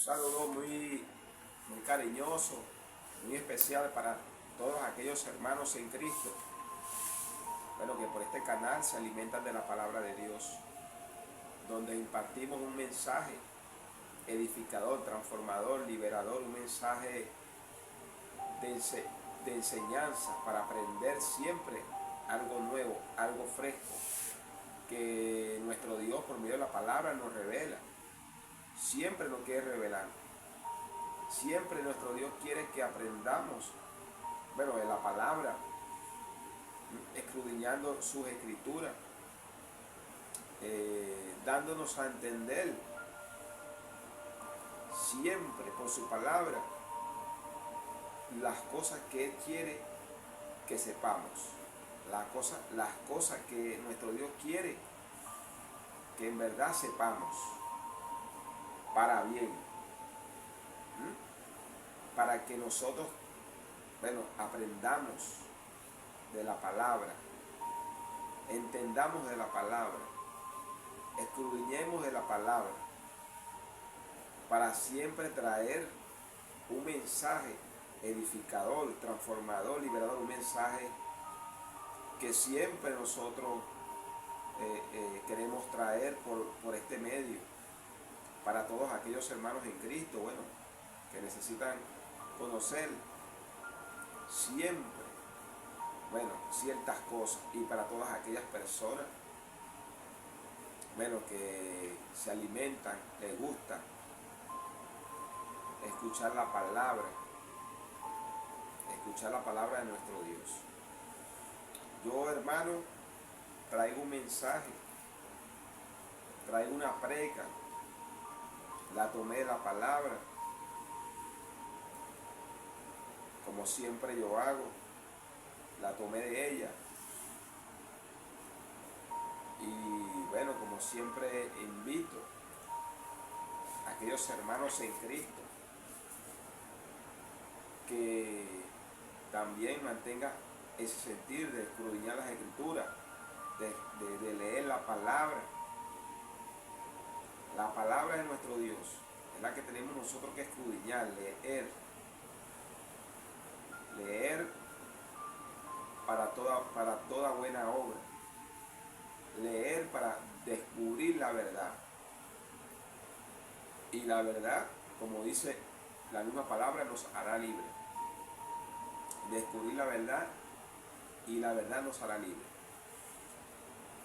saludo muy cariñoso, muy especial para todos aquellos hermanos en Cristo, bueno, que por este canal se alimentan de la palabra de Dios, donde impartimos un mensaje edificador, transformador, liberador, un mensaje de enseñanza para aprender siempre algo nuevo, algo fresco, que nuestro Dios por medio de la palabra nos revela. Siempre nos quiere revelar. Siempre nuestro Dios quiere que aprendamos, bueno, de la palabra, escudriñando sus escrituras, dándonos a entender siempre por su palabra las cosas que Él quiere que sepamos, las cosas que nuestro Dios quiere que en verdad sepamos para bien, para que nosotros, bueno, aprendamos de la palabra, entendamos de la palabra, escudriñemos de la palabra, para siempre traer un mensaje edificador, transformador, liberador, un mensaje que siempre nosotros queremos traer por este medio, para todos aquellos hermanos en Cristo, bueno, que necesitan conocer siempre, bueno, ciertas cosas, y para todas aquellas personas, bueno, que se alimentan, les gusta escuchar la palabra de nuestro Dios. Yo, hermano, traigo un mensaje, traigo una preca, la tomé de la palabra, como siempre yo hago, la tomé de ella. Y bueno, como siempre invito a aquellos hermanos en Cristo que también mantengan ese sentir de escudriñar las escrituras, de leer la palabra. La palabra de nuestro Dios es la que tenemos nosotros que escudriñar, leer para toda buena obra, leer para descubrir la verdad. Y la verdad, como dice la misma palabra, nos hará libre. Descubrir la verdad y la verdad nos hará libre.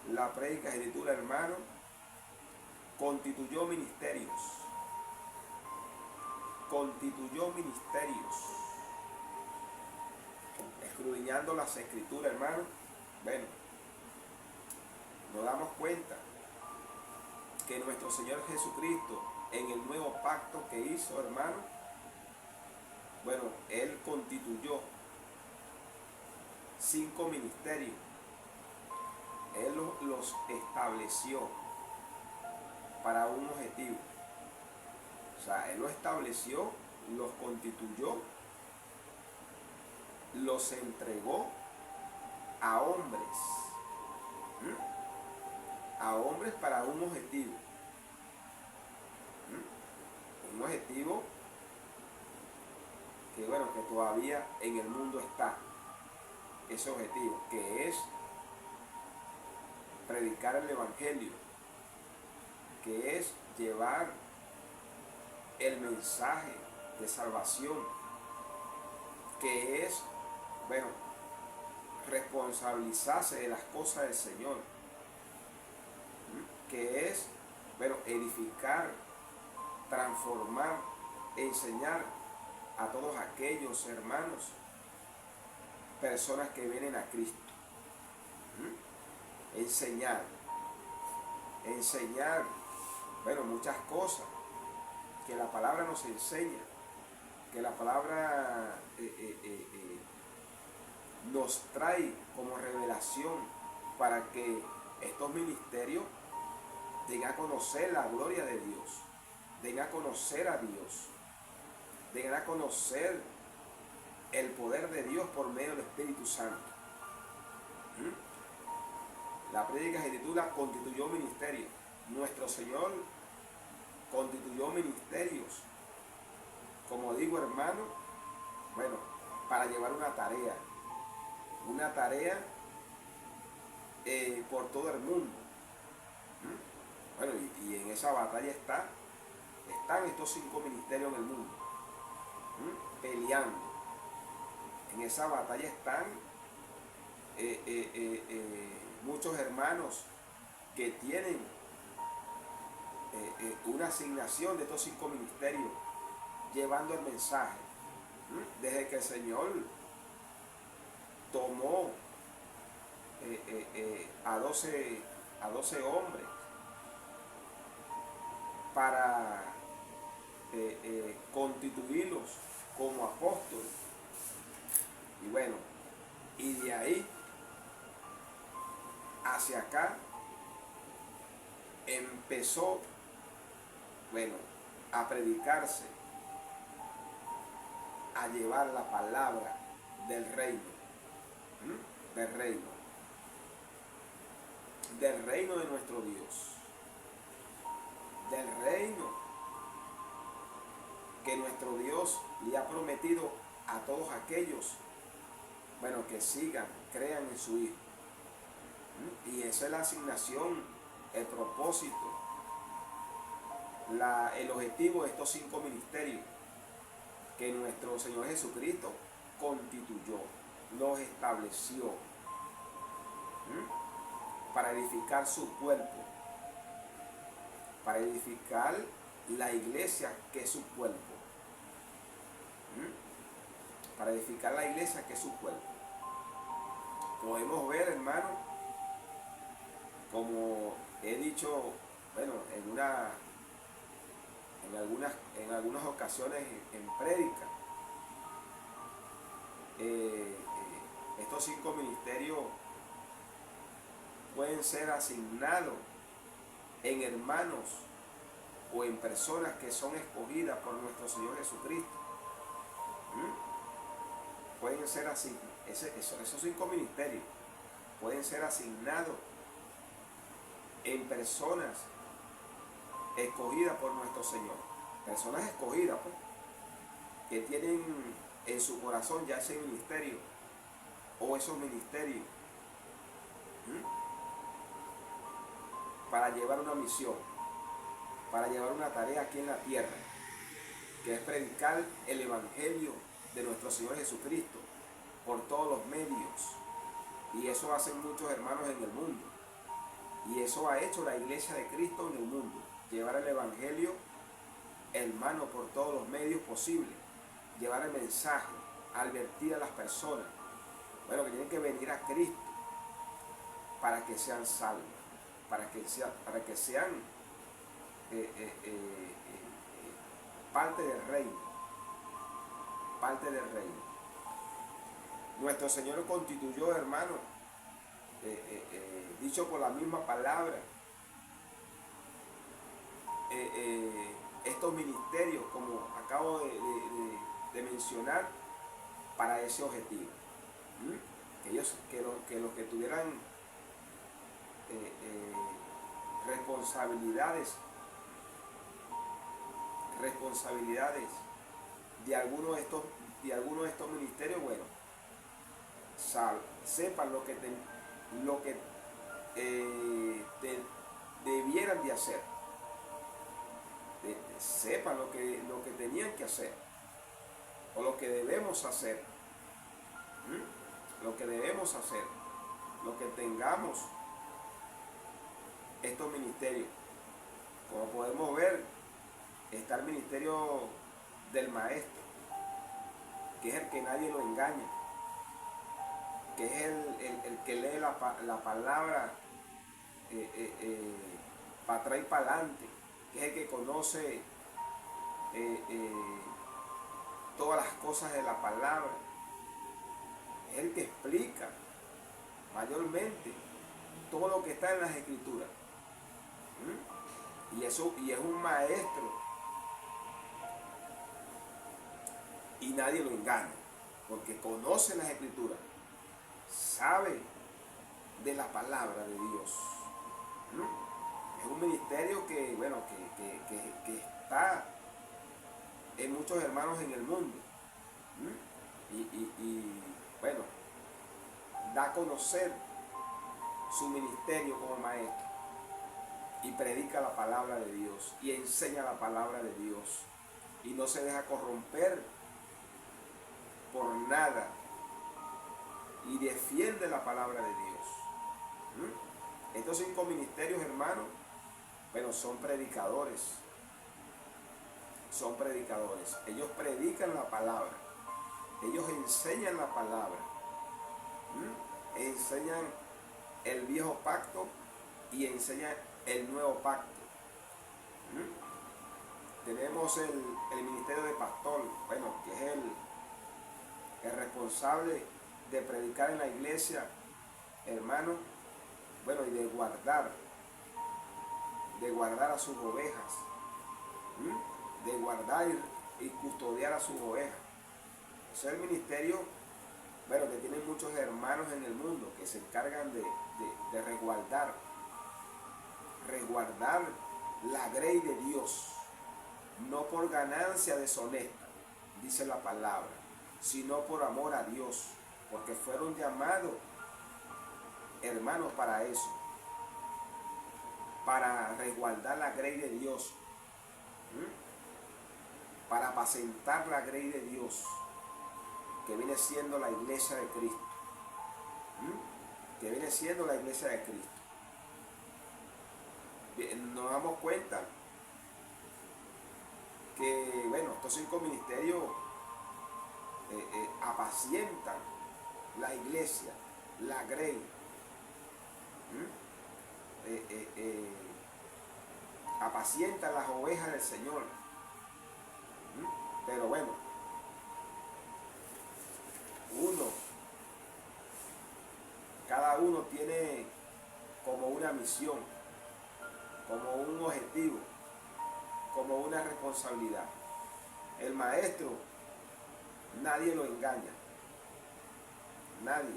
La prédica escritura, hermano, constituyó ministerios. Escudriñando las escrituras, hermano, bueno, nos damos cuenta que nuestro Señor Jesucristo, en el nuevo pacto que hizo, hermano, bueno, Él constituyó 5 ministerios. Él los estableció para un objetivo. O sea, Él los estableció, los constituyó, los entregó a hombres. A hombres para un objetivo. Un objetivo que, bueno, que todavía en el mundo está. Ese objetivo, que es predicar el evangelio, que es llevar el mensaje de salvación, que es, bueno, responsabilizarse de las cosas del Señor, que es, bueno, edificar, transformar, enseñar a todos aquellos hermanos, personas que vienen a Cristo. Enseñar, bueno, muchas cosas que la palabra nos enseña, que la palabra nos trae como revelación para que estos ministerios den a conocer la gloria de Dios, den a conocer a Dios, den a conocer el poder de Dios por medio del Espíritu Santo. La prédica se titula Constituyó ministerio. Nuestro Señor constituyó ministerios como digo, hermano, bueno, para llevar una tarea por todo el mundo. ¿Mm? Bueno, y en esa batalla están estos 5 ministerios en el mundo, peleando. En esa batalla están muchos hermanos que tienen una asignación de estos 5 ministerios, llevando el mensaje. Desde que el Señor tomó a 12 hombres para constituirlos como apóstoles. Y bueno, y de ahí hacia acá empezó, bueno, a predicarse, a llevar la palabra del reino, del reino de nuestro Dios, del reino que nuestro Dios le ha prometido a todos aquellos, bueno, que sigan, crean en su Hijo. Y esa es la asignación, el propósito, el objetivo de estos 5 ministerios que nuestro Señor Jesucristo constituyó, los estableció para edificar su cuerpo, para edificar la iglesia que es su cuerpo, para edificar la iglesia que es su cuerpo. Podemos ver, hermano, como he dicho, bueno, en algunas ocasiones en prédica, estos 5 ministerios pueden ser asignados en hermanos o en personas que son escogidas por nuestro Señor Jesucristo. Pueden ser así, esos 5 ministerios pueden ser asignados en personas escogidas por nuestro Señor. Personas escogidas, pues, que tienen en su corazón ya ese ministerio o esos ministerios para llevar una misión, para llevar una tarea aquí en la tierra, que es predicar el Evangelio de nuestro Señor Jesucristo por todos los medios. Y eso hacen muchos hermanos en el mundo. Y eso ha hecho la iglesia de Cristo en el mundo. Llevar el Evangelio, hermano, por todos los medios posibles. Llevar el mensaje, advertir a las personas, bueno, que tienen que venir a Cristo para que sean salvos, para que sean parte del reino. Parte del reino. Nuestro Señor constituyó, hermano, dicho por la misma palabra, estos ministerios, como acabo de mencionar, para ese objetivo. Que los que tuvieran responsabilidades de alguno de estos ministerios, bueno, sepan lo que debieran de hacer, sepan lo que tenían que hacer, o lo que debemos hacer, lo que tengamos estos ministerios. Como podemos ver, está el ministerio del maestro, que es el que nadie lo engaña, que es el que lee la palabra para atrás y para adelante, que es el que conoce todas las cosas de la palabra, es el que explica mayormente todo lo que está en las Escrituras. Y es un maestro y nadie lo engaña, porque conoce las Escrituras, sabe de la palabra de Dios. Es un ministerio que, bueno, que está en muchos hermanos en el mundo. Bueno, da a conocer su ministerio como maestro y predica la palabra de Dios y enseña la palabra de Dios y no se deja corromper por nada y defiende la palabra de Dios. Estos 5 ministerios, hermanos, bueno, son predicadores. Son predicadores. Ellos predican la palabra. Ellos enseñan la palabra. Enseñan el viejo pacto y enseñan el nuevo pacto. Tenemos el ministerio de pastor, bueno, que es el responsable de predicar en la iglesia, hermano, bueno, y de guardar a sus ovejas, de guardar y custodiar a sus ovejas. Ese es el ministerio, bueno, que tienen muchos hermanos en el mundo que se encargan de resguardar la grey de Dios, no por ganancia deshonesta, dice la palabra, sino por amor a Dios, porque fueron llamados, hermanos, para eso, para resguardar la grey de Dios, para apacentar la grey de Dios, que viene siendo la iglesia de Cristo, que viene siendo la iglesia de Cristo. Nos damos cuenta que, bueno, estos 5 ministerios apacientan la iglesia, la grey, apacientan las ovejas del Señor. Pero bueno, cada uno tiene como una misión, como un objetivo, como una responsabilidad. El maestro, nadie lo engaña. Nadie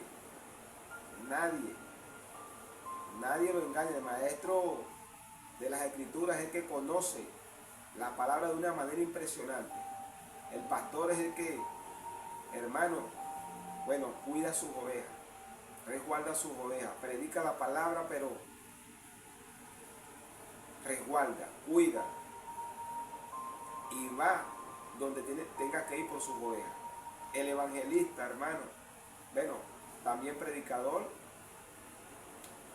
lo engaña. El maestro de las escrituras es el que conoce la palabra de una manera impresionante. El pastor es el que, hermano, bueno, cuida sus ovejas, resguarda sus ovejas, predica la palabra, pero resguarda, cuida y va donde tenga que ir por sus ovejas. El evangelista, hermano, bueno, también predicador,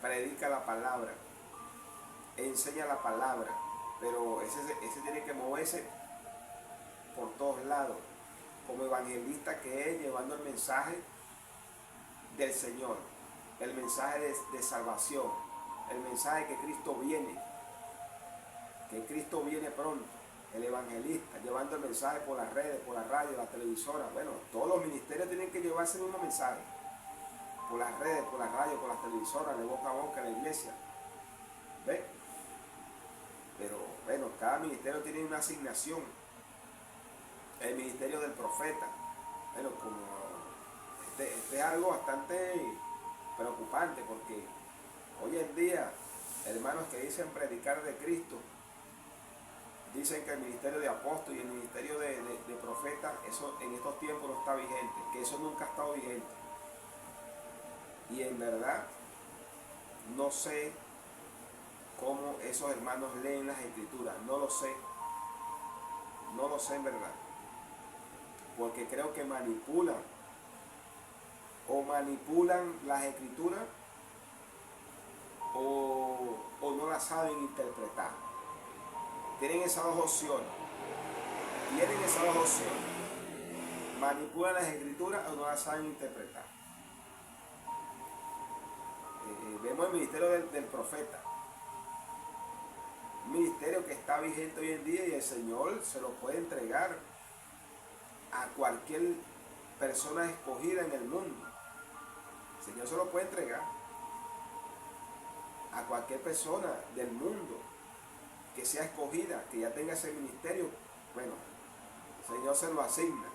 predica la palabra, enseña la palabra, pero ese tiene que moverse por todos lados, como evangelista que es, llevando el mensaje del Señor, el mensaje de salvación, el mensaje que Cristo viene pronto. El evangelista llevando el mensaje por las redes, por la radio, la televisora. Bueno, todos los ministerios tienen que llevarse el mismo mensaje, por las redes, por la radio, por las televisoras, de boca a boca, en la iglesia. ¿Ven? Pero bueno, cada ministerio tiene una asignación. El ministerio del profeta, bueno, como este es algo bastante preocupante, porque hoy en día, hermanos que dicen predicar de Cristo, dicen que el ministerio de apóstol y el ministerio de profeta, eso en estos tiempos no está vigente, que eso nunca ha estado vigente. Y en verdad, no sé cómo esos hermanos leen las escrituras, no lo sé en verdad, porque creo que manipulan las escrituras o no las saben interpretar. Tienen esas dos opciones. Manipulan las escrituras o no las saben interpretar. Vemos el ministerio del profeta. Un ministerio que está vigente hoy en día y el Señor se lo puede entregar a cualquier persona escogida en el mundo. El Señor se lo puede entregar a cualquier persona del mundo que sea escogida, que ya tenga ese ministerio. Bueno, el Señor se lo asigna,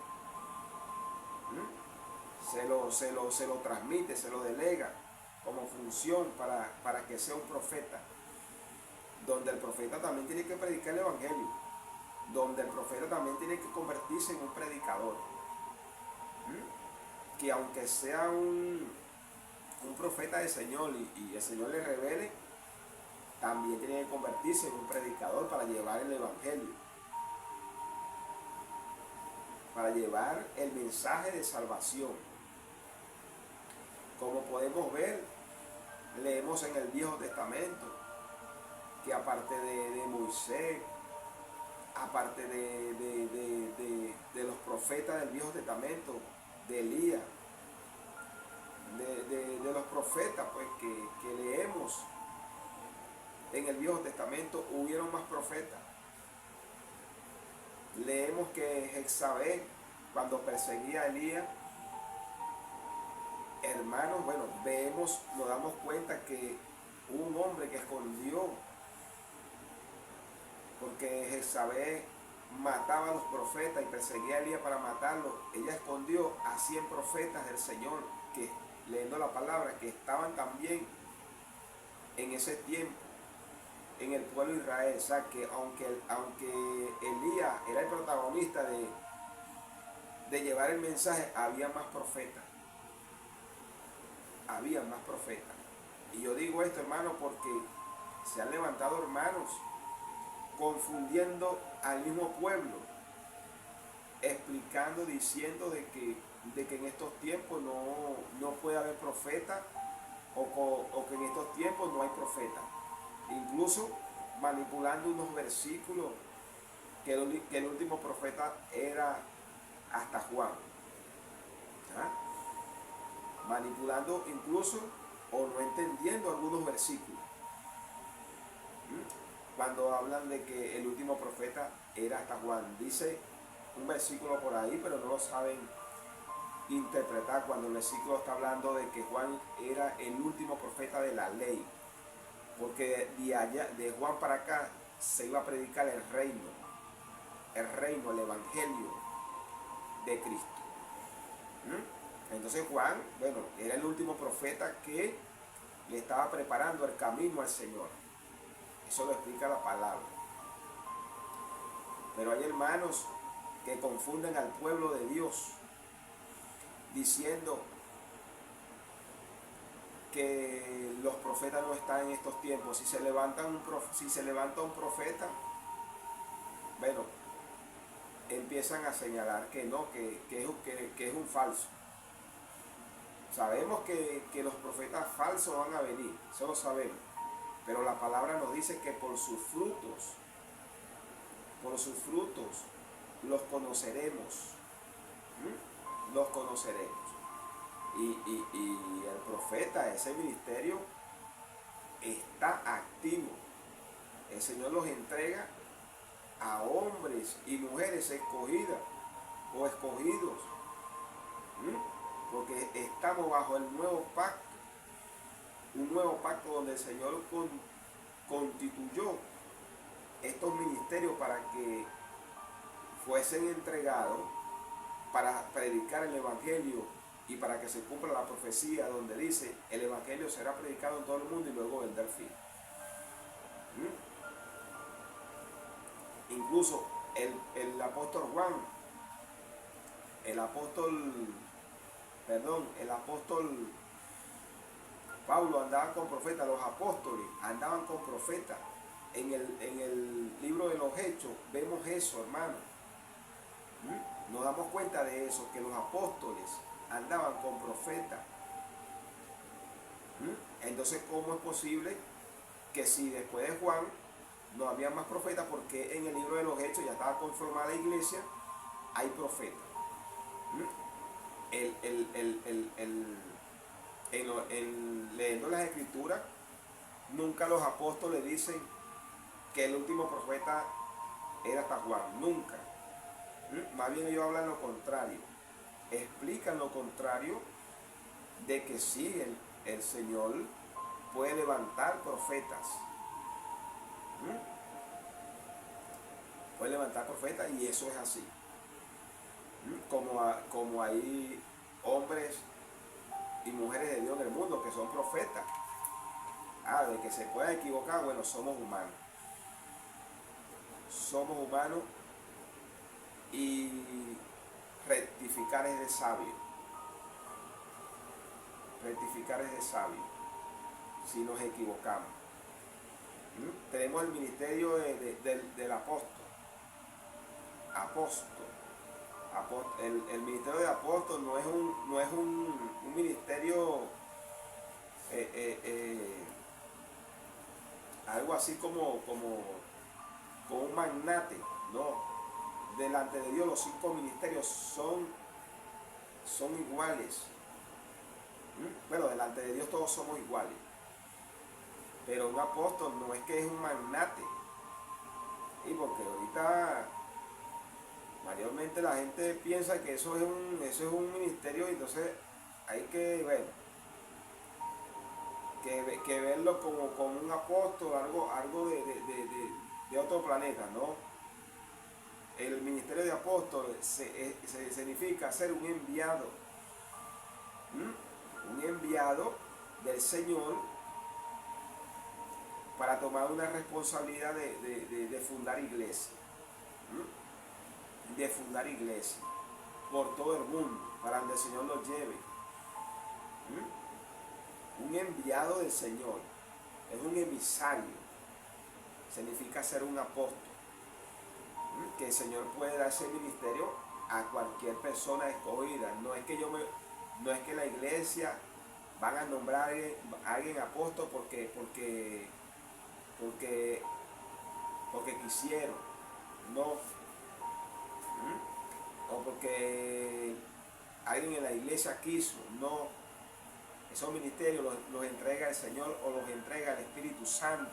se lo transmite, se lo delega como función para que sea un profeta, donde el profeta también tiene que predicar el evangelio, donde el profeta también tiene que convertirse en un predicador. Que aunque sea un profeta del Señor y el Señor le revele, también tiene que convertirse en un predicador para llevar el evangelio, para llevar el mensaje de salvación. Como podemos ver, leemos en el Viejo Testamento que aparte de Moisés, aparte de los profetas del Viejo Testamento, de Elías, de los profetas pues que leemos en el Viejo Testamento, hubieron más profetas. Leemos que Jezabel, cuando perseguía a Elías, hermanos, bueno, nos damos cuenta que hubo un hombre que escondió, porque Jezabel mataba a los profetas y perseguía a Elías para matarlos. Ella escondió a 100 profetas del Señor, que leyendo la palabra, que estaban también en ese tiempo en el pueblo de Israel. O sea, que aunque Elías era el protagonista de llevar el mensaje, había más profetas. Había más profetas. Y yo digo esto, hermano, porque se han levantado hermanos confundiendo al mismo pueblo, explicando, diciendo de que en estos tiempos no puede haber profeta, o que en estos tiempos no hay profeta. Incluso manipulando unos versículos que el último profeta era hasta Juan. Manipulando incluso o no entendiendo algunos versículos. Cuando hablan de que el último profeta era hasta Juan, dice un versículo por ahí, pero no lo saben interpretar cuando el versículo está hablando de que Juan era el último profeta de la ley, porque de Juan para acá se iba a predicar el reino, el evangelio de Cristo. Entonces Juan, bueno, era el último profeta que le estaba preparando el camino al Señor. Eso lo explica la palabra. Pero hay hermanos que confunden al pueblo de Dios diciendo que los profetas no están en estos tiempos. Si se levanta un profeta, bueno, empiezan a señalar que no, que es un falso. Sabemos que los profetas falsos van a venir, eso lo sabemos. Pero la palabra nos dice que por sus frutos los conoceremos. Los conoceremos. Y el profeta, ese ministerio, está activo. El Señor los entrega a hombres y mujeres escogidas o escogidos. Porque estamos bajo el nuevo pacto. Un nuevo pacto donde el Señor constituyó estos ministerios para que fuesen entregados para predicar el evangelio y para que se cumpla la profecía donde dice el evangelio será predicado en todo el mundo y luego vendrá el fin. Incluso el apóstol Juan, el apóstol Pablo andaba con profetas, los apóstoles andaban con profetas. En el libro de los Hechos vemos eso, hermano. Nos damos cuenta de eso, que los apóstoles andaban con profetas. Entonces, ¿cómo es posible que si después de Juan no había más profetas? Porque en el libro de los Hechos ya estaba conformada la iglesia, hay profetas. Leyendo las escrituras, nunca los apóstoles dicen que el último profeta era hasta Juan, nunca. Más bien ellos hablan lo contrario, explican lo contrario, de que sí, el Señor puede levantar profetas. Puede levantar profetas, y eso es así. Como hay hombres y mujeres de Dios en el mundo que son profetas. De que se pueda equivocar, bueno, somos humanos. Somos humanos rectificar es de sabio. Rectificar es de sabio, si nos equivocamos. Tenemos el ministerio del apóstol. El ministerio de apóstol no es un ministerio algo así como un magnate. No, delante de Dios los 5 ministerios son iguales. Bueno, delante de Dios todos somos iguales, pero un apóstol no es que es un magnate. Y porque ahorita mayormente la gente piensa que eso es un ministerio, y entonces hay que, bueno, que verlo como un apóstol, algo de otro planeta, ¿no? El ministerio de apóstol se significa ser un enviado, un enviado del Señor para tomar una responsabilidad de fundar iglesia, de fundar iglesia por todo el mundo, para donde el Señor los lleve. Un enviado del Señor es un emisario, significa ser un apóstol, que el Señor puede dar ese ministerio a cualquier persona escogida. No es que la iglesia van a nombrar a alguien apóstol porque quisieron, no, o porque alguien en la iglesia quiso, no. Esos ministerios los entrega el Señor o los entrega el Espíritu Santo.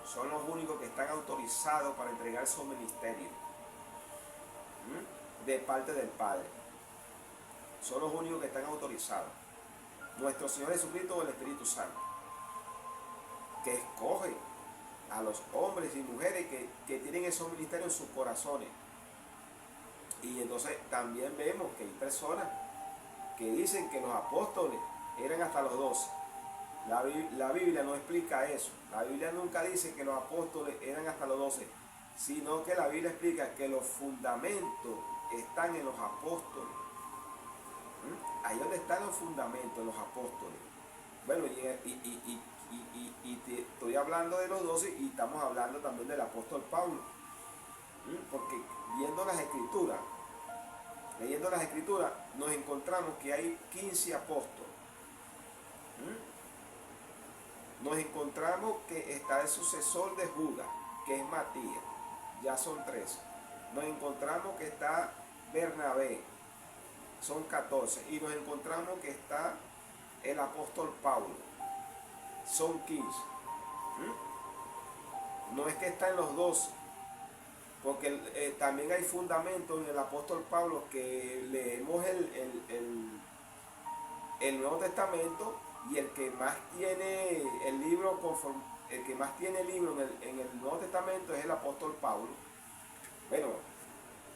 Son los únicos que están autorizados para entregar esos ministerios de parte del Padre. Son los únicos que están autorizados. Nuestro Señor Jesucristo o el Espíritu Santo, que escoge a los hombres y mujeres que tienen esos ministerios en sus corazones. Y entonces también vemos que hay personas que dicen que los apóstoles eran hasta los 12. La Biblia no explica eso. La Biblia nunca dice que los apóstoles eran hasta los 12, sino que la Biblia explica que los fundamentos están en los apóstoles. Ahí donde están los fundamentos, los apóstoles. Bueno, y te estoy hablando de los 12 y estamos hablando también del apóstol Pablo. Porque leyendo las escrituras, nos encontramos que hay 15 apóstoles. Nos encontramos que está el sucesor de Judas, que es Matías, ya son 13. Nos encontramos que está Bernabé, son 14. Y nos encontramos que está el apóstol Pablo, son 15. No es que está en los 12, porque también hay fundamentos en el apóstol Pablo, que leemos el Nuevo Testamento, y el que más tiene el libro en el Nuevo Testamento es el apóstol Pablo. Bueno,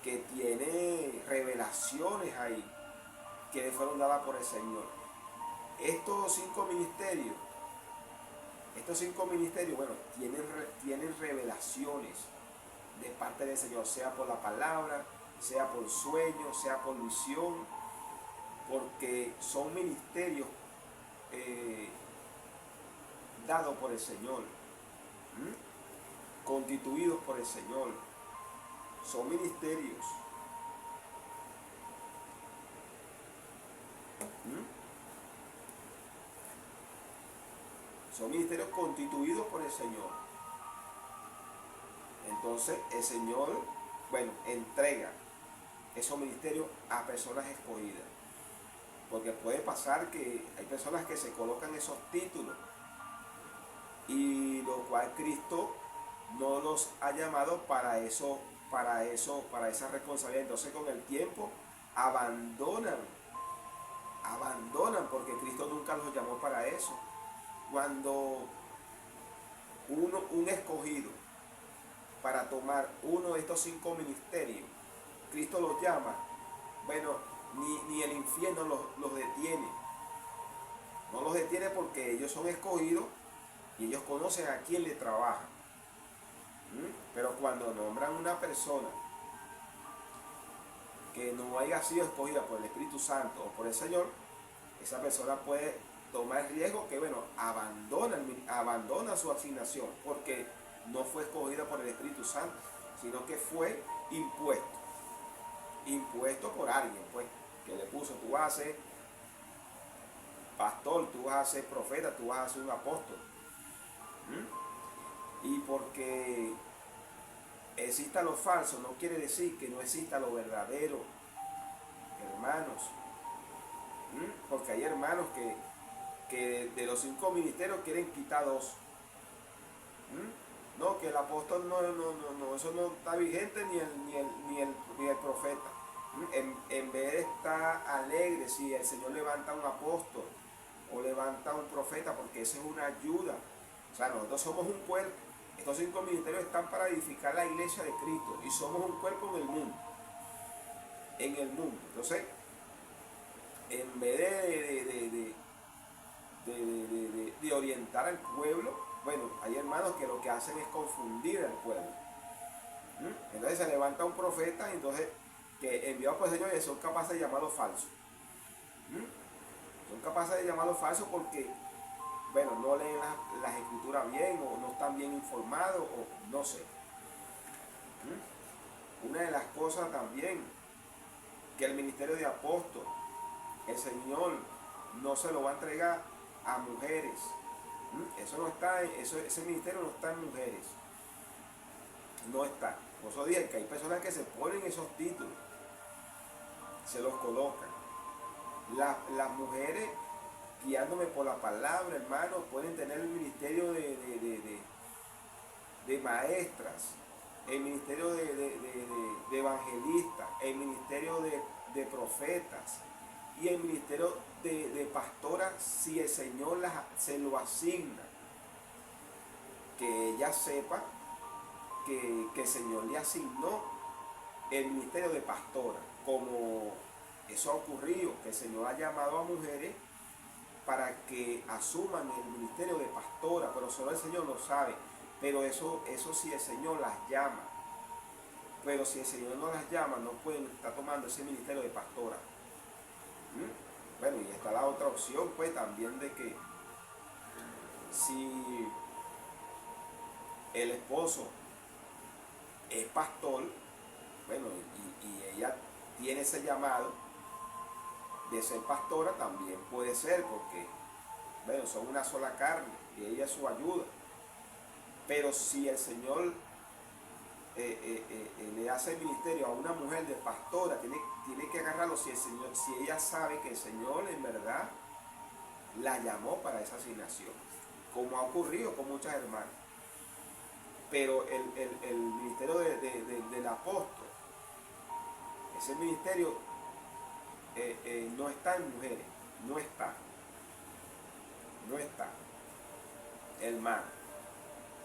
que tiene revelaciones ahí que le fueron dadas por el Señor. Estos cinco ministerios, bueno, tienen revelaciones de parte del Señor, sea por la palabra, sea por sueño, sea por visión, porque son ministerios dados por el Señor, constituidos por el Señor. Son ministerios. Son ministerios constituidos por el Señor. Entonces el Señor, bueno, entrega esos ministerios a personas escogidas. Porque puede pasar que hay personas que se colocan esos títulos, y lo cual Cristo no los ha llamado para esa responsabilidad. Entonces con el tiempo abandonan, porque Cristo nunca los llamó para eso. Cuando un escogido para tomar uno de estos 5 ministerios, Cristo los llama, bueno, ni el infierno los detiene. No los detiene, porque ellos son escogidos y ellos conocen a quién le trabaja. Pero cuando nombran una persona que no haya sido escogida por el Espíritu Santo o por el Señor, esa persona puede tomar el riesgo que, bueno, abandona su asignación porque no fue escogida por el Espíritu Santo, sino que fue impuesto por alguien, pues, que le puso: tú vas a ser pastor, tú vas a ser profeta, tú vas a ser un apóstol. Y porque exista lo falso no quiere decir que no exista lo verdadero, hermanos. Porque hay hermanos que de los 5 ministerios quieren quitar 2. No, que el apóstol no, eso no está vigente, ni el profeta. En vez de estar alegre si el Señor levanta un apóstol o levanta un profeta, porque eso es una ayuda. O sea, nosotros somos un cuerpo. Estos 5 ministerios están para edificar la iglesia de Cristo y somos un cuerpo en el mundo. En el mundo. Entonces, en vez de orientar al pueblo, bueno, hay hermanos que lo que hacen es confundir al pueblo. Entonces se levanta un profeta, entonces, que enviado por el Señor, y son capaces de llamarlo falso. Son capaces de llamarlo falso porque, bueno, no leen las escrituras bien, o no están bien informados, o no sé. Una de las cosas también, que el ministerio de apóstol, el Señor no se lo va a entregar a mujeres. Eso no está, ese ministerio no está en mujeres. No está. Por eso dije que hay personas que se ponen esos títulos, se los colocan. Las mujeres, guiándome por la palabra, hermano, pueden tener el ministerio de maestras, el ministerio de evangelistas, el ministerio de profetas y el ministerio de pastoras, si el Señor se lo asigna. Que ella sepa que el Señor le asignó el ministerio de pastora, como eso ha ocurrido, que el Señor ha llamado a mujeres para que asuman el ministerio de pastora, pero solo el Señor lo sabe. Pero eso si el Señor las llama. Pero si el Señor no las llama, no pueden estar tomando ese ministerio de pastora. Bueno, y está la otra opción, pues, también, de que si el esposo es pastor, bueno, y ella tiene ese llamado de ser pastora, también puede ser, porque, bueno, son una sola carne y ella es su ayuda. Pero si el Señor le hace el ministerio a una mujer de pastora, tiene que agarrarlo si ella sabe que el Señor en verdad la llamó para esa asignación, como ha ocurrido con muchas hermanas. Pero el ministerio del apóstol, ese ministerio no está en mujeres, no está, hermano,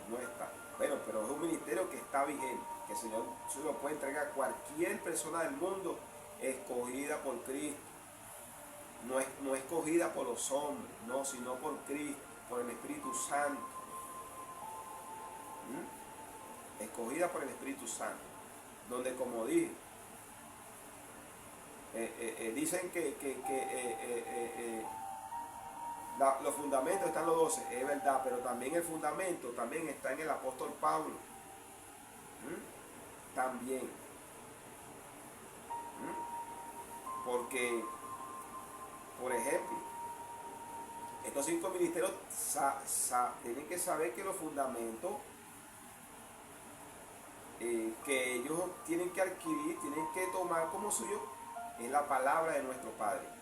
no está. Bueno, pero es un ministerio que está vigente, que el Señor se lo puede entregar a cualquier persona del mundo escogida por Cristo. No escogida por los hombres, no, sino por Cristo, por el Espíritu Santo. Escogida por el Espíritu Santo. Donde, como dije, dicen que los fundamentos están los 12, es verdad, pero también el fundamento también está en el apóstol Pablo. También. Porque, por ejemplo, estos 5 ministerios tienen que saber que los fundamentos que ellos tienen que adquirir, tienen que tomar como suyo, es la palabra de nuestro Padre.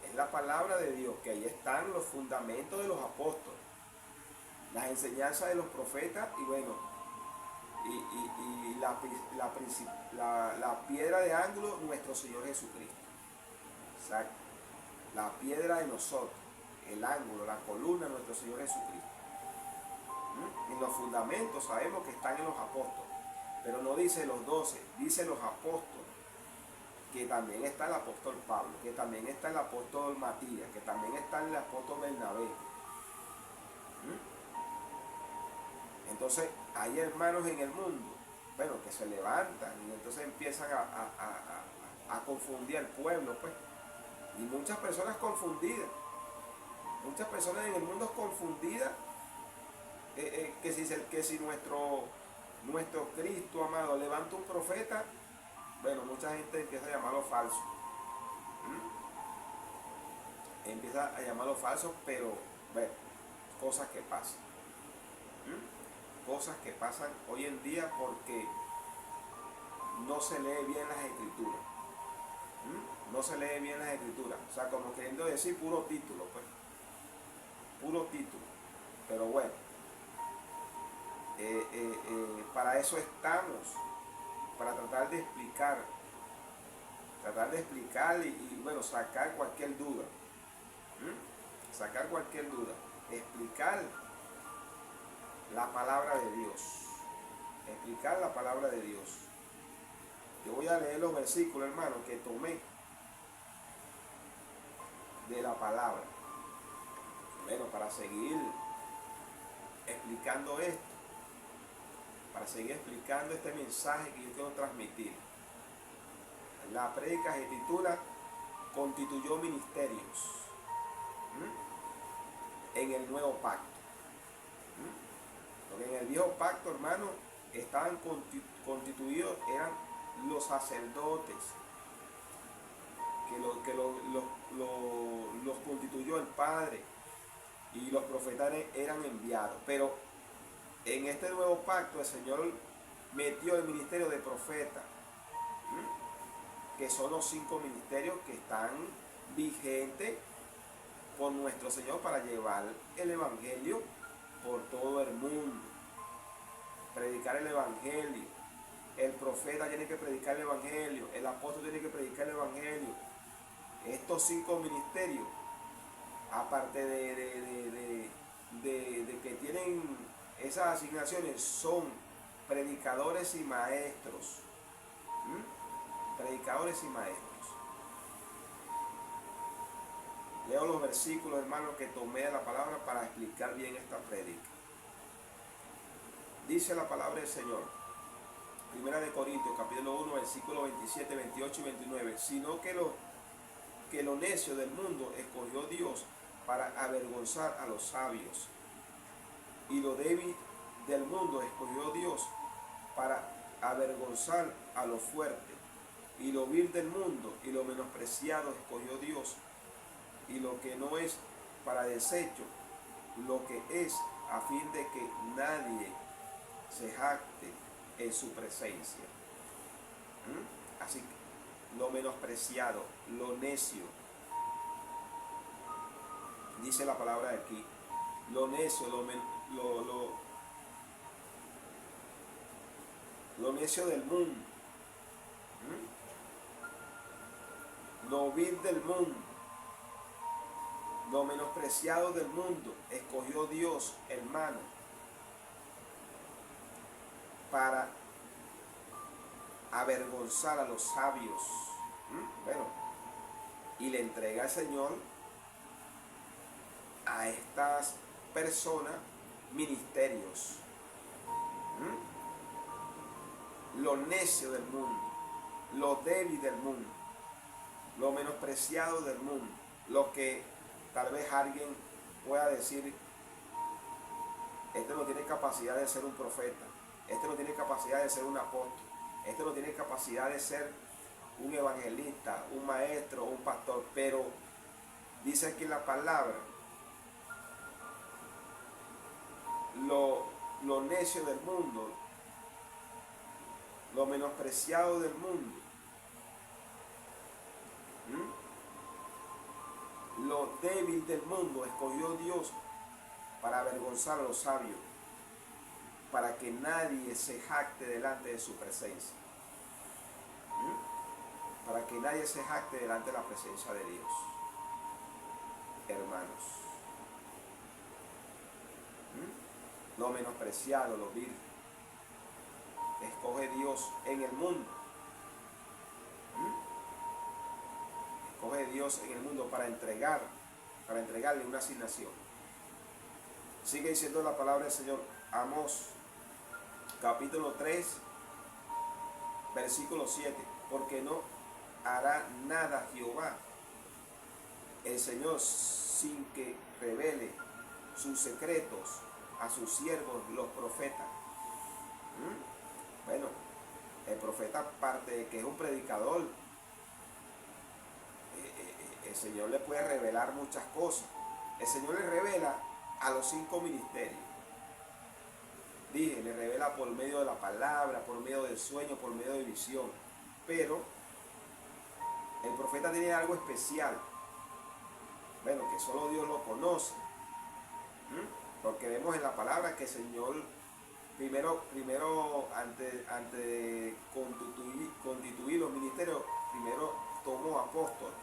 Es la palabra de Dios, que ahí están los fundamentos de los apóstoles, las enseñanzas de los profetas, y bueno, y la piedra de ángulo, nuestro Señor Jesucristo. Exacto. La piedra de nosotros, el ángulo, la columna, nuestro Señor Jesucristo. En los fundamentos sabemos que están en los apóstoles, pero no dice los 12, dice los apóstoles, que también está el apóstol Pablo, que también está el apóstol Matías, que también está el apóstol Bernabé. Entonces hay hermanos en el mundo, bueno, que se levantan y entonces empiezan a confundir al pueblo, pues. Y muchas personas confundidas, muchas personas en el mundo confundidas, que si nuestro Cristo amado levanta un profeta, bueno, mucha gente empieza a llamarlo falso. Empieza a llamarlo falso, pero bueno, cosas que pasan. Cosas que pasan hoy en día porque no se lee bien las escrituras. No se lee bien las escrituras. O sea, como queriendo decir puro título, pues. Puro título. Pero bueno, para eso estamos, para tratar de explicar y bueno, sacar cualquier duda. Sacar cualquier duda. Explicar la palabra de Dios. Explicar la palabra de Dios. Yo voy a leer los versículos, hermano, que tomé de la palabra. Bueno, para seguir explicando esto, para seguir explicando este mensaje que yo quiero transmitir. La prédica se titula Constituyó ministerios en el nuevo pacto. Porque en el viejo pacto, hermano, estaban constituidos, eran los sacerdotes, que los constituyó el Padre, y los profetas eran enviados. Pero en este nuevo pacto el Señor metió el ministerio de profeta, que son los 5 ministerios que están vigentes por nuestro Señor para llevar el Evangelio por todo el mundo. Predicar el Evangelio. El profeta tiene que predicar el Evangelio. El apóstol tiene que predicar el Evangelio. Estos 5 ministerios, aparte de que tienen esas asignaciones, son predicadores y maestros. Predicadores y maestros. Leo los versículos, hermanos, que tomé de la palabra para explicar bien esta prédica. Dice la palabra del Señor, Primera de Corintios, capítulo 1, versículos 27, 28 y 29. Sino que lo necio del mundo escogió Dios para avergonzar a los sabios, y lo débil del mundo escogió Dios para avergonzar a los fuertes, y lo vil del mundo y lo menospreciado escogió Dios, y lo que no es para desecho, lo que es, a fin de que nadie se jacte en su presencia. Así que lo menospreciado, lo necio, dice la palabra de aquí, lo necio, lo necio del mundo, lo vil del mundo, lo menospreciado del mundo, escogió Dios, hermano, para avergonzar a los sabios. Bueno, y le entrega al Señor a estas personas ministerios. Lo necio del mundo, lo débil del mundo, lo menospreciado del mundo, lo que tal vez alguien pueda decir, este no tiene capacidad de ser un profeta, este no tiene capacidad de ser un apóstol, este no tiene capacidad de ser un evangelista, un maestro, un pastor. Pero dice aquí la palabra, lo necio del mundo, lo menospreciado del mundo, lo débil del mundo escogió Dios para avergonzar a los sabios, para que nadie se jacte delante de su presencia. Para que nadie se jacte delante de la presencia de Dios. Hermanos, lo menospreciado, lo vil, escoge Dios en el mundo. Escoge Dios en el mundo para entregarle una asignación. Sigue diciendo la palabra del Señor, Amós, capítulo 3, versículo 7. Porque no hará nada Jehová, el Señor, sin que revele sus secretos a sus siervos los profetas. Bueno, el profeta, aparte de que es un predicador, el Señor le puede revelar muchas cosas. El Señor le revela a los 5 ministerios. Dije, le revela por medio de la palabra, por medio del sueño, por medio de visión. Pero el profeta tiene algo especial. Bueno, que solo Dios lo conoce. Porque vemos en la palabra que el Señor, primero antes de constituir los ministerios, primero tomó apóstoles,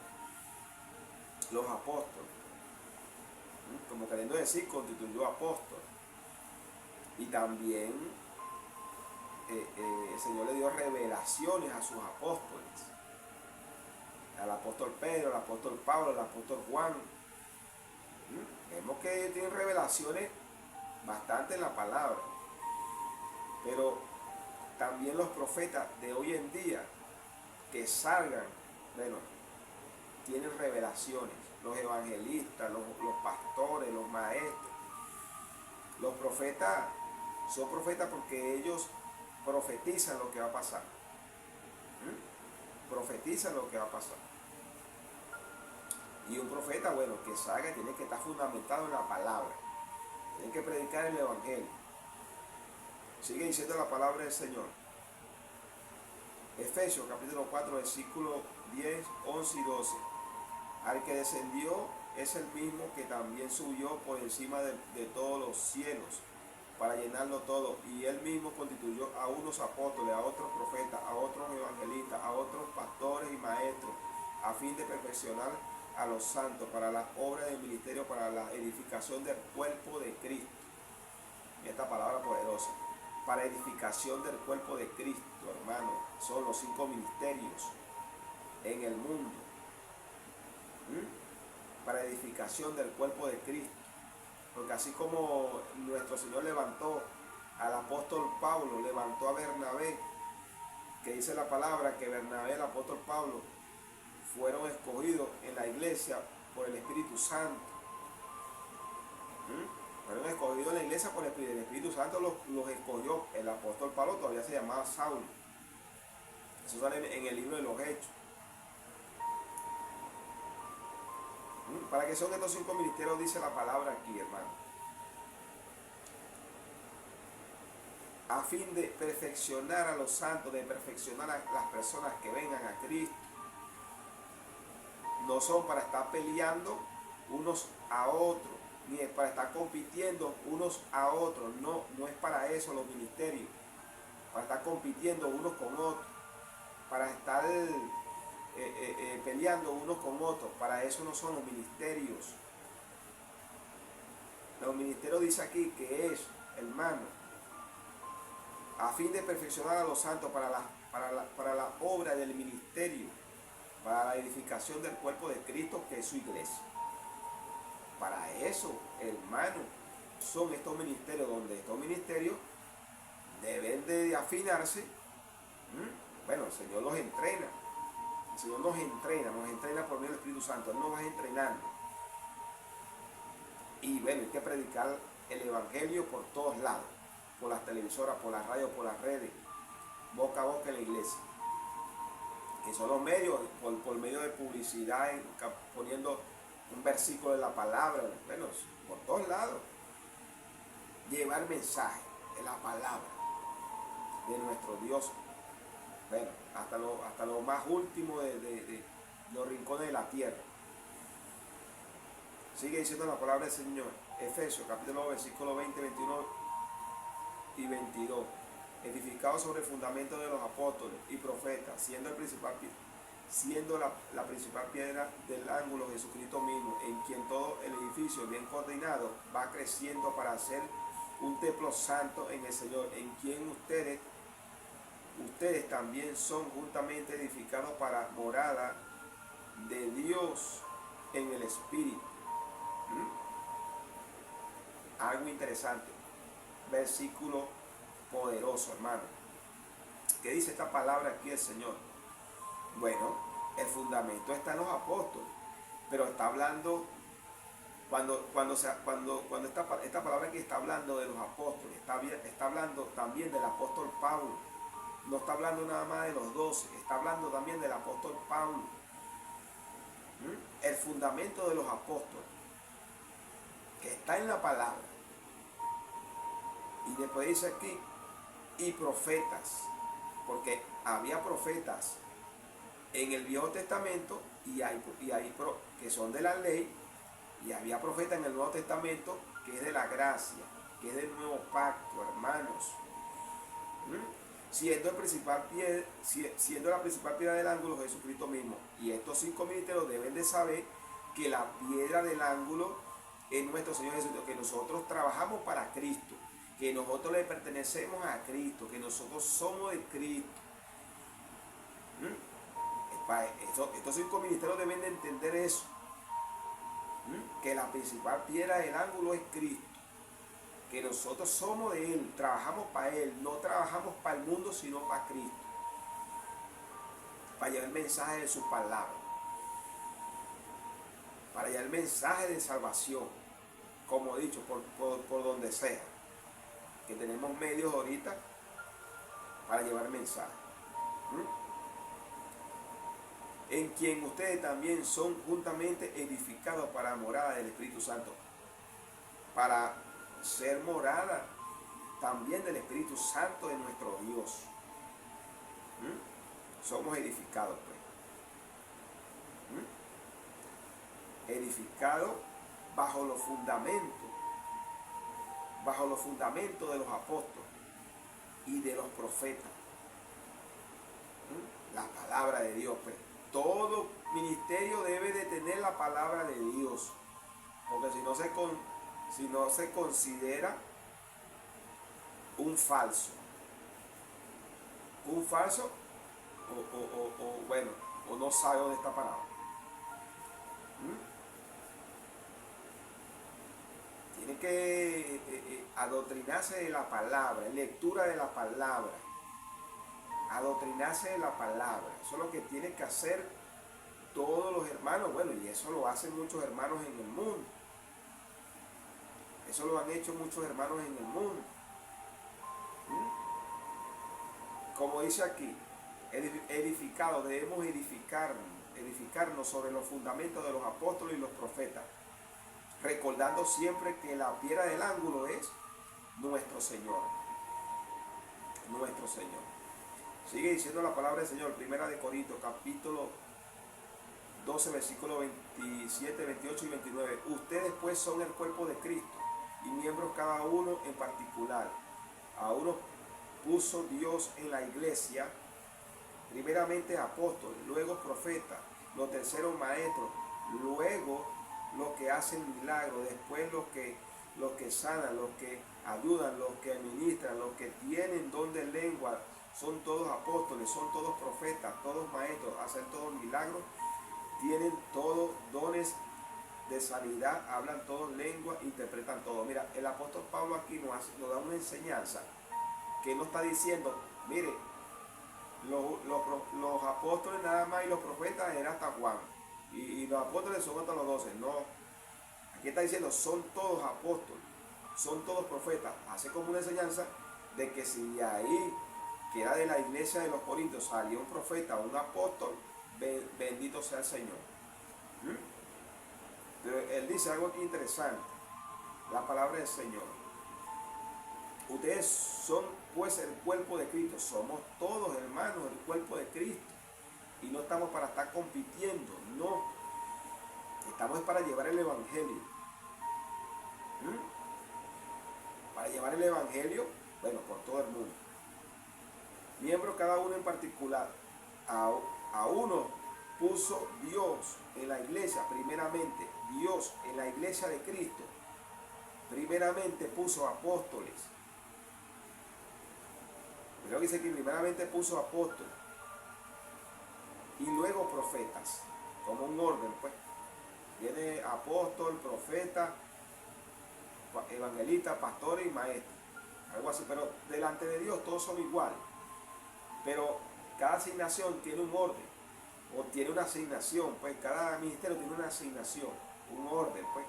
los apóstoles. Como queriendo decir, constituyó apóstoles. Y también el Señor le dio revelaciones a sus apóstoles. Al apóstol Pedro, al apóstol Pablo, al apóstol Juan. Vemos que tienen revelaciones bastante en la palabra. Pero también los profetas de hoy en día que salgan, bueno, tienen revelaciones. Los evangelistas, los pastores, los maestros. Los profetas son profetas porque ellos profetizan lo que va a pasar. Profetizan lo que va a pasar. Y un profeta, bueno, que salga tiene que estar fundamentado en la palabra. Tiene que predicar el evangelio. Sigue diciendo la palabra del Señor. Efesios capítulo 4, versículos 10, 11 y 12. Al que descendió es el mismo que también subió por encima de todos los cielos para llenarlo todo. Y él mismo constituyó a unos apóstoles, a otros profetas, a otros evangelistas, a otros pastores y maestros, a fin de perfeccionar a los santos para la obra del ministerio, para la edificación del cuerpo de Cristo. Y esta palabra poderosa. Para edificación del cuerpo de Cristo, hermano. Son los 5 ministerios en el mundo. Para edificación del cuerpo de Cristo. Porque así como nuestro Señor levantó al apóstol Pablo, levantó a Bernabé, que dice la palabra que Bernabé y el apóstol Pablo fueron escogidos en la iglesia por el Espíritu Santo. Fueron escogidos en la iglesia por el Espíritu Santo, los escogió. El apóstol Pablo todavía se llamaba Saulo. Eso sale en el libro de los Hechos. ¿Para qué son estos 5 ministerios? Dice la palabra aquí, hermano. A fin de perfeccionar a los santos, de perfeccionar a las personas que vengan a Cristo. No son para estar peleando unos a otros, ni es para estar compitiendo unos a otros. No, no es para eso los ministerios. Para estar compitiendo unos con otros. Para estar peleando unos con otros. Para eso no son los ministerios. Los ministerios dice aquí que es, hermano, a fin de perfeccionar a los santos para la obra del ministerio, para la edificación del cuerpo de Cristo, que es su iglesia. Para eso, hermano, son estos ministerios, donde estos ministerios deben de afinarse. Bueno, el Señor los entrena. El Señor nos entrena por medio del Espíritu Santo. Él nos va entrenando. Y bueno, hay que predicar el evangelio por todos lados. Por las televisoras, por las radios, por las redes. Boca a boca en la iglesia. Que son los medios, por medio de publicidad, poniendo un versículo de la palabra. Bueno, por todos lados. Llevar mensaje de la palabra de nuestro Dios. Bueno, hasta lo más último de los rincones de la tierra. Sigue diciendo la palabra del Señor. Efesios capítulo 2, versículos 20, 21 y 22. Edificado sobre el fundamento de los apóstoles y profetas, siendo la principal piedra del ángulo Jesucristo mismo, en quien todo el edificio bien coordinado va creciendo para ser un templo santo en el Señor, en quien ustedes también son juntamente edificados para morada de Dios en el Espíritu. Algo interesante, versículo poderoso, hermano. ¿Qué dice esta palabra aquí el Señor? Bueno, El fundamento está en los apóstoles, pero está hablando, cuando esta palabra que está hablando de los apóstoles, está hablando también del apóstol Pablo. No está hablando nada más de los 12, está hablando también del apóstol Pablo. El fundamento de los apóstoles, que está en la palabra. Y después dice aquí, y profetas, porque había profetas en el Viejo Testamento que son de la ley, y había profetas en el Nuevo Testamento que es de la gracia, que es del nuevo pacto, hermanos. Siendo la principal piedra del ángulo Jesucristo mismo. Y estos 5 ministerios deben de saber que la piedra del ángulo es nuestro Señor Jesucristo, que nosotros trabajamos para Cristo, que nosotros le pertenecemos a Cristo, que nosotros somos de Cristo. Estos 5 ministerios deben de entender eso, que la principal piedra del ángulo es Cristo, que nosotros somos de Él, trabajamos para Él, no trabajamos para el mundo, sino para Cristo, para llevar el mensaje de su palabra, para llevar el mensaje de salvación, como he dicho, por donde sea, que tenemos medios ahorita para llevar el mensaje. En quien ustedes también son juntamente edificados para morada del Espíritu Santo, para ser morada también del Espíritu Santo de nuestro Dios. Somos edificados, pues. Edificados bajo los fundamentos de los apóstoles y de los profetas. La palabra de Dios, pues. Todo ministerio debe de tener la palabra de Dios, porque si no se considera un falso o no sabe dónde está parado. Tiene que adoctrinarse de la palabra, lectura de la palabra, adoctrinarse de la palabra. Eso es lo que tienen que hacer todos los hermanos. Bueno, y eso lo hacen muchos hermanos en el mundo. Eso lo han hecho muchos hermanos en el mundo. Como dice aquí, edificados, debemos edificarnos sobre los fundamentos de los apóstoles y los profetas, recordando siempre que la piedra del ángulo es nuestro Señor. Nuestro Señor. Sigue diciendo la palabra del Señor, 1 Corintios, capítulo 12, versículos 27, 28 y 29. Ustedes pues son el cuerpo de Cristo y miembros cada uno en particular. A uno puso Dios en la iglesia, primeramente apóstoles, luego profetas, los terceros maestros, luego los que hacen milagros, después los que sanan, los que ayudan, los que administran, los que tienen don de lengua. Son todos apóstoles, son todos profetas, todos maestros, hacen todos milagros, tienen todos dones de sanidad, hablan todos lenguas, interpretan todo. Mira, el apóstol Pablo aquí nos da una enseñanza que no está diciendo, mire, los apóstoles nada más y los profetas eran hasta Juan, y los apóstoles son hasta los 12. No, aquí está diciendo, son todos apóstoles, son todos profetas. Hace como una enseñanza de que si de ahí, que era de la iglesia de los Corintios, salió un profeta o un apóstol, bendito sea el Señor. Pero él dice algo aquí interesante, la palabra del Señor. Ustedes son pues el cuerpo de Cristo, somos todos hermanos el cuerpo de Cristo, y no estamos para estar compitiendo, no, estamos para llevar el Evangelio. Para llevar el Evangelio, bueno, por todo el mundo. Miembros cada uno en particular. A uno puso Dios en la iglesia, primeramente, Dios en la iglesia de Cristo, primeramente puso apóstoles. Creo que dice que primeramente puso apóstoles y luego profetas, como un orden, pues. Viene apóstol, profeta, evangelista, pastor y maestro, algo así, pero delante de Dios todos son iguales. Pero cada asignación tiene un orden. o tiene una asignación, pues cada ministerio tiene una asignación, un orden, pues.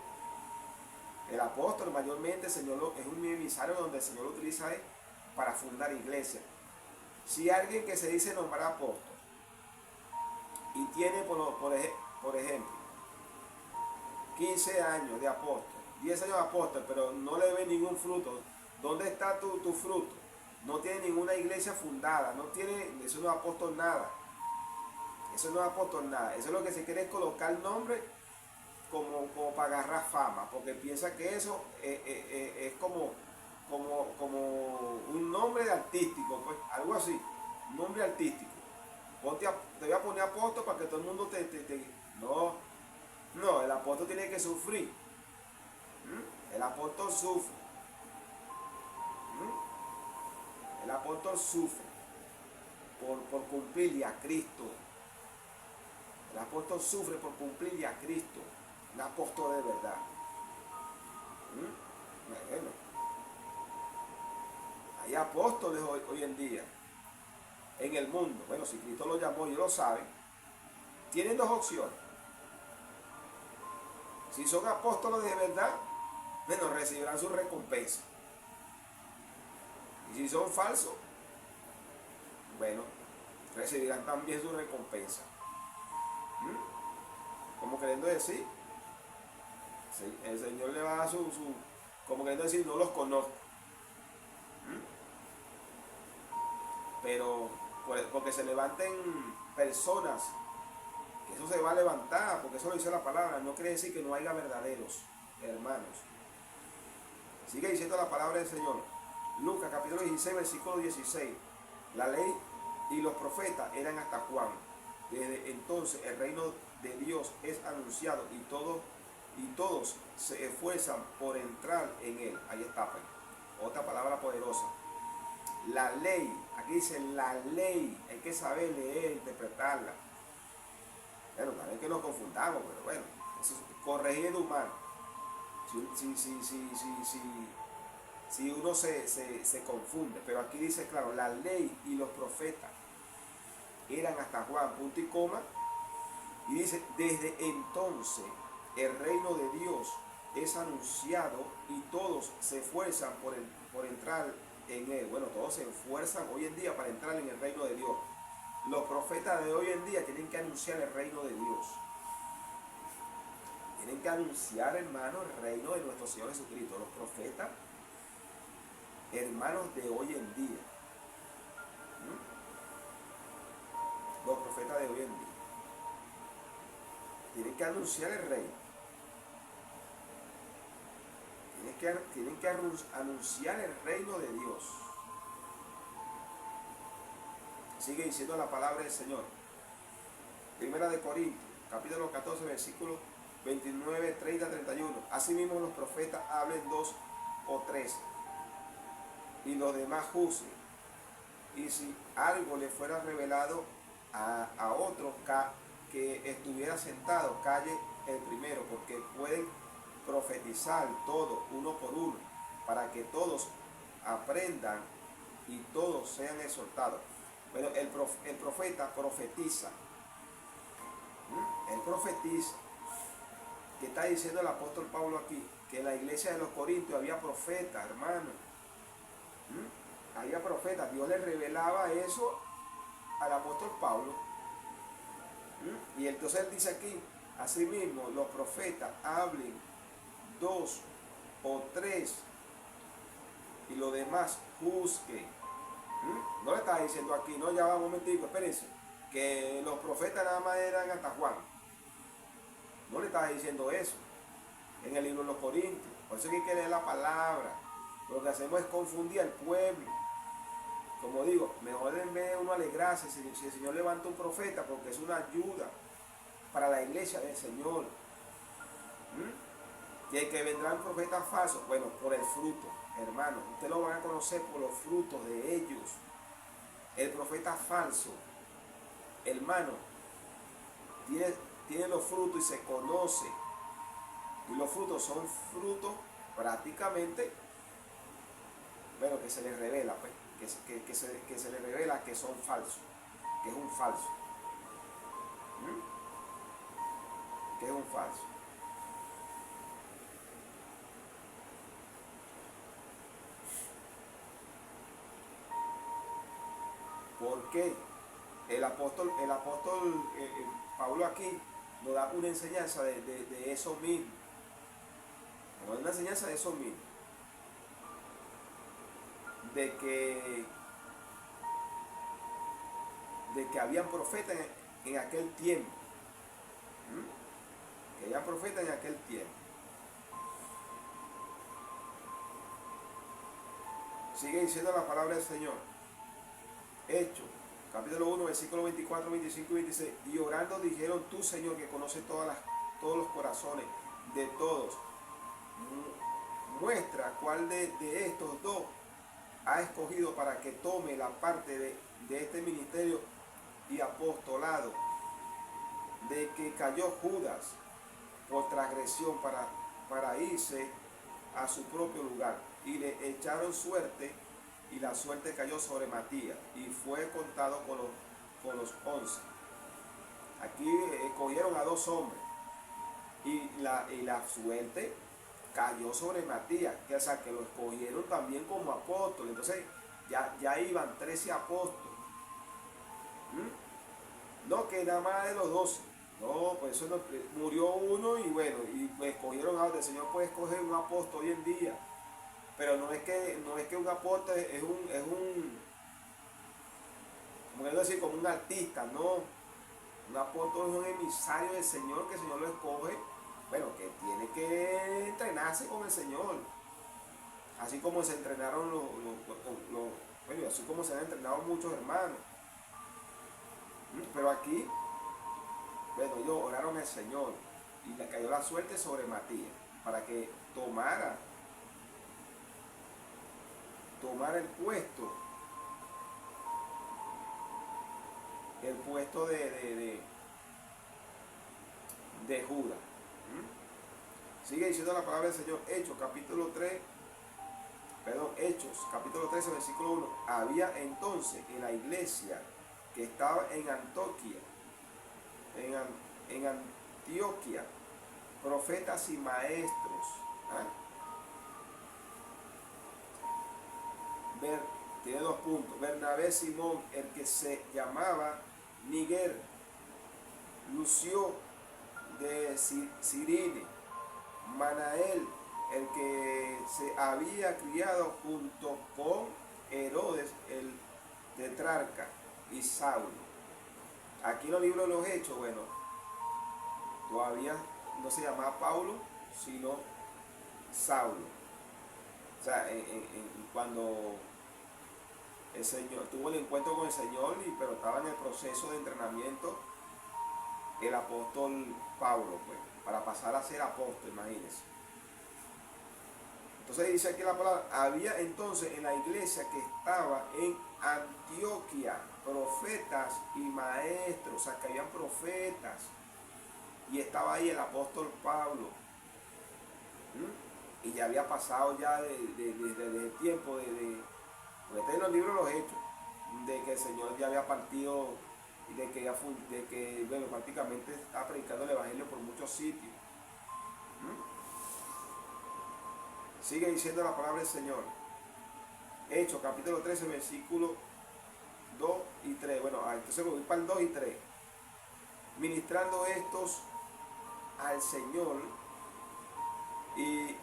El apóstol mayormente el Señor es un emisario donde el Señor lo utiliza para fundar iglesias. Si alguien que se dice nombrar apóstol y tiene, por ejemplo, 15 años de apóstol, 10 años de apóstol, pero no le ve ningún fruto, ¿dónde está tu fruto? No tiene ninguna iglesia fundada, no tiene, eso no es apóstol nada. Eso no es apóstol nada. Eso es lo que se quiere es colocar el nombre como para agarrar fama, porque piensa que eso es como un nombre artístico, pues, algo así, un nombre artístico. Te voy a poner apóstol para que todo el mundo no, el apóstol tiene que sufrir. El apóstol sufre. El apóstol sufre por cumplirle a Cristo. El apóstol sufre por cumplirle a Cristo. Un apóstol de verdad. Bueno, hay apóstoles hoy en día en el mundo. Bueno, si Cristo lo llamó, ellos lo saben. Tienen dos opciones. Si son apóstoles de verdad, bueno, recibirán su recompensa. Y si son falsos, bueno, recibirán también su recompensa. Como queriendo decir, el Señor le va a dar como queriendo decir, no los conozco. Pero porque se levanten personas, que eso se va a levantar, porque eso lo dice la palabra, no quiere decir que no haya verdaderos hermanos. Sigue diciendo la palabra del Señor. Lucas capítulo 16, versículo 16. La ley y los profetas eran hasta Juan. Desde entonces el reino de Dios es anunciado y todos se esfuerzan por entrar en él. Ahí está, pues. Otra palabra poderosa. La ley, aquí dice la ley, hay que saber leer, interpretarla. Bueno, también que nos confundamos, pero bueno, eso es corregir el humano. Si uno se confunde, pero aquí dice claro, la ley y los profetas eran hasta Juan, punto y coma, y dice, desde entonces el reino de Dios es anunciado y todos se esfuerzan por entrar en él. Bueno, todos se esfuerzan hoy en día para entrar en el reino de Dios. Los profetas de hoy en día tienen que anunciar el reino de Dios. Tienen que anunciar, hermano, el reino de nuestro Señor Jesucristo. Los profetas, hermanos de hoy en día. Los profetas de hoy en día. Tienen que anunciar el reino. Tienen que anunciar el reino de Dios. Sigue diciendo la palabra del Señor. Primera de Corintios, capítulo 14, versículos 29, 30, 31. Asimismo los profetas hablen 2 o 3 y los demás juzguen. Y si algo le fuera revelado a otro que estuviera sentado, calle el primero, porque pueden profetizar todos uno por uno, para que todos aprendan y todos sean exhortados. Pero el profeta profetiza. Él profetiza. ¿Qué está diciendo el apóstol Pablo aquí? Que en la iglesia de los Corintios había profetas, hermano. Había profetas. Dios le revelaba eso al apóstol Pablo. Y entonces él dice aquí, asimismo, los profetas hablen 2 o 3 y lo demás juzguen. No le está diciendo aquí, no, ya va un momentico, espérense, que los profetas nada más eran hasta Juan. No le está diciendo eso en el libro de los Corintios. Por eso hay que leer la palabra. Lo que hacemos es confundir al pueblo. Como digo, mejor en vez de uno alegrarse si el Señor levanta un profeta, porque es una ayuda para la iglesia del Señor. Y el que vendrán profetas falsos, bueno, por el fruto, hermano. Ustedes lo van a conocer por los frutos de ellos. El profeta falso, hermano, tiene los frutos y se conoce. Y los frutos son frutos prácticamente, bueno, que se les revela, pues, que se les revela que son falsos, que es un falso. que es un falso. ¿Por qué? El apóstol Pablo aquí nos da una enseñanza de eso mismo. Nos da una enseñanza de eso mismo. De que habían profetas en aquel tiempo. Que habían profetas en aquel tiempo. Sigue diciendo la palabra del Señor. Hechos, capítulo 1, versículo 24, 25 y 26. Y orando dijeron: tú, Señor, que conoces todos los corazones de todos, muestra cuál de estos dos ha escogido para que tome la parte de este ministerio y apostolado, de que cayó Judas por transgresión para irse a su propio lugar, y le echaron suerte, y la suerte cayó sobre Matías, y fue contado con los 11. Aquí escogieron a 2 hombres, y la suerte cayó sobre Matías, que, o sea, que lo escogieron también como apóstol. Entonces ya iban 13 apóstoles. No que nada más de los 12. No, pues eso no, murió uno y bueno, y escogieron a otro. El Señor puede escoger un apóstol hoy en día, pero no es que un apóstol es un como decir, como un artista, no. Un apóstol es un emisario del Señor, que el Señor lo escoge, bueno, que tiene que entrenarse con el Señor. Así como se entrenaron bueno, así como se han entrenado muchos hermanos. Pero aquí, bueno, ellos oraron al Señor y le cayó la suerte sobre Matías para que tomara el puesto de Judas. Sigue diciendo la palabra del Señor. Hechos capítulo 13, versículo 1. Había entonces en la iglesia que estaba en Antioquía, profetas y maestros. Tiene 2 puntos. Bernabé, Simón, el que se llamaba Miguel, Lucio de Cirene, Manael, el que se había criado junto con Herodes el tetrarca, y Saulo. Aquí en los libros de los Hechos, bueno, todavía no se llamaba Pablo, sino Saulo. O sea, cuando el Señor tuvo el encuentro con el Señor, pero estaba en el proceso de entrenamiento el apóstol Pablo, pues, para pasar a ser apóstol, imagínense. Entonces dice aquí la palabra: había entonces en la iglesia que estaba en Antioquía profetas y maestros. O sea, que habían profetas, y estaba ahí el apóstol Pablo. Y ya había pasado ya desde el tiempo porque está en los libros de los Hechos, de que el Señor ya había partido, y de que bueno, prácticamente está predicando el evangelio por muchos sitios. Sigue diciendo la palabra del Señor. Hechos capítulo 13, versículos 2 y 3. Bueno, entonces voy para el 2 y 3. Ministrando estos al Señor y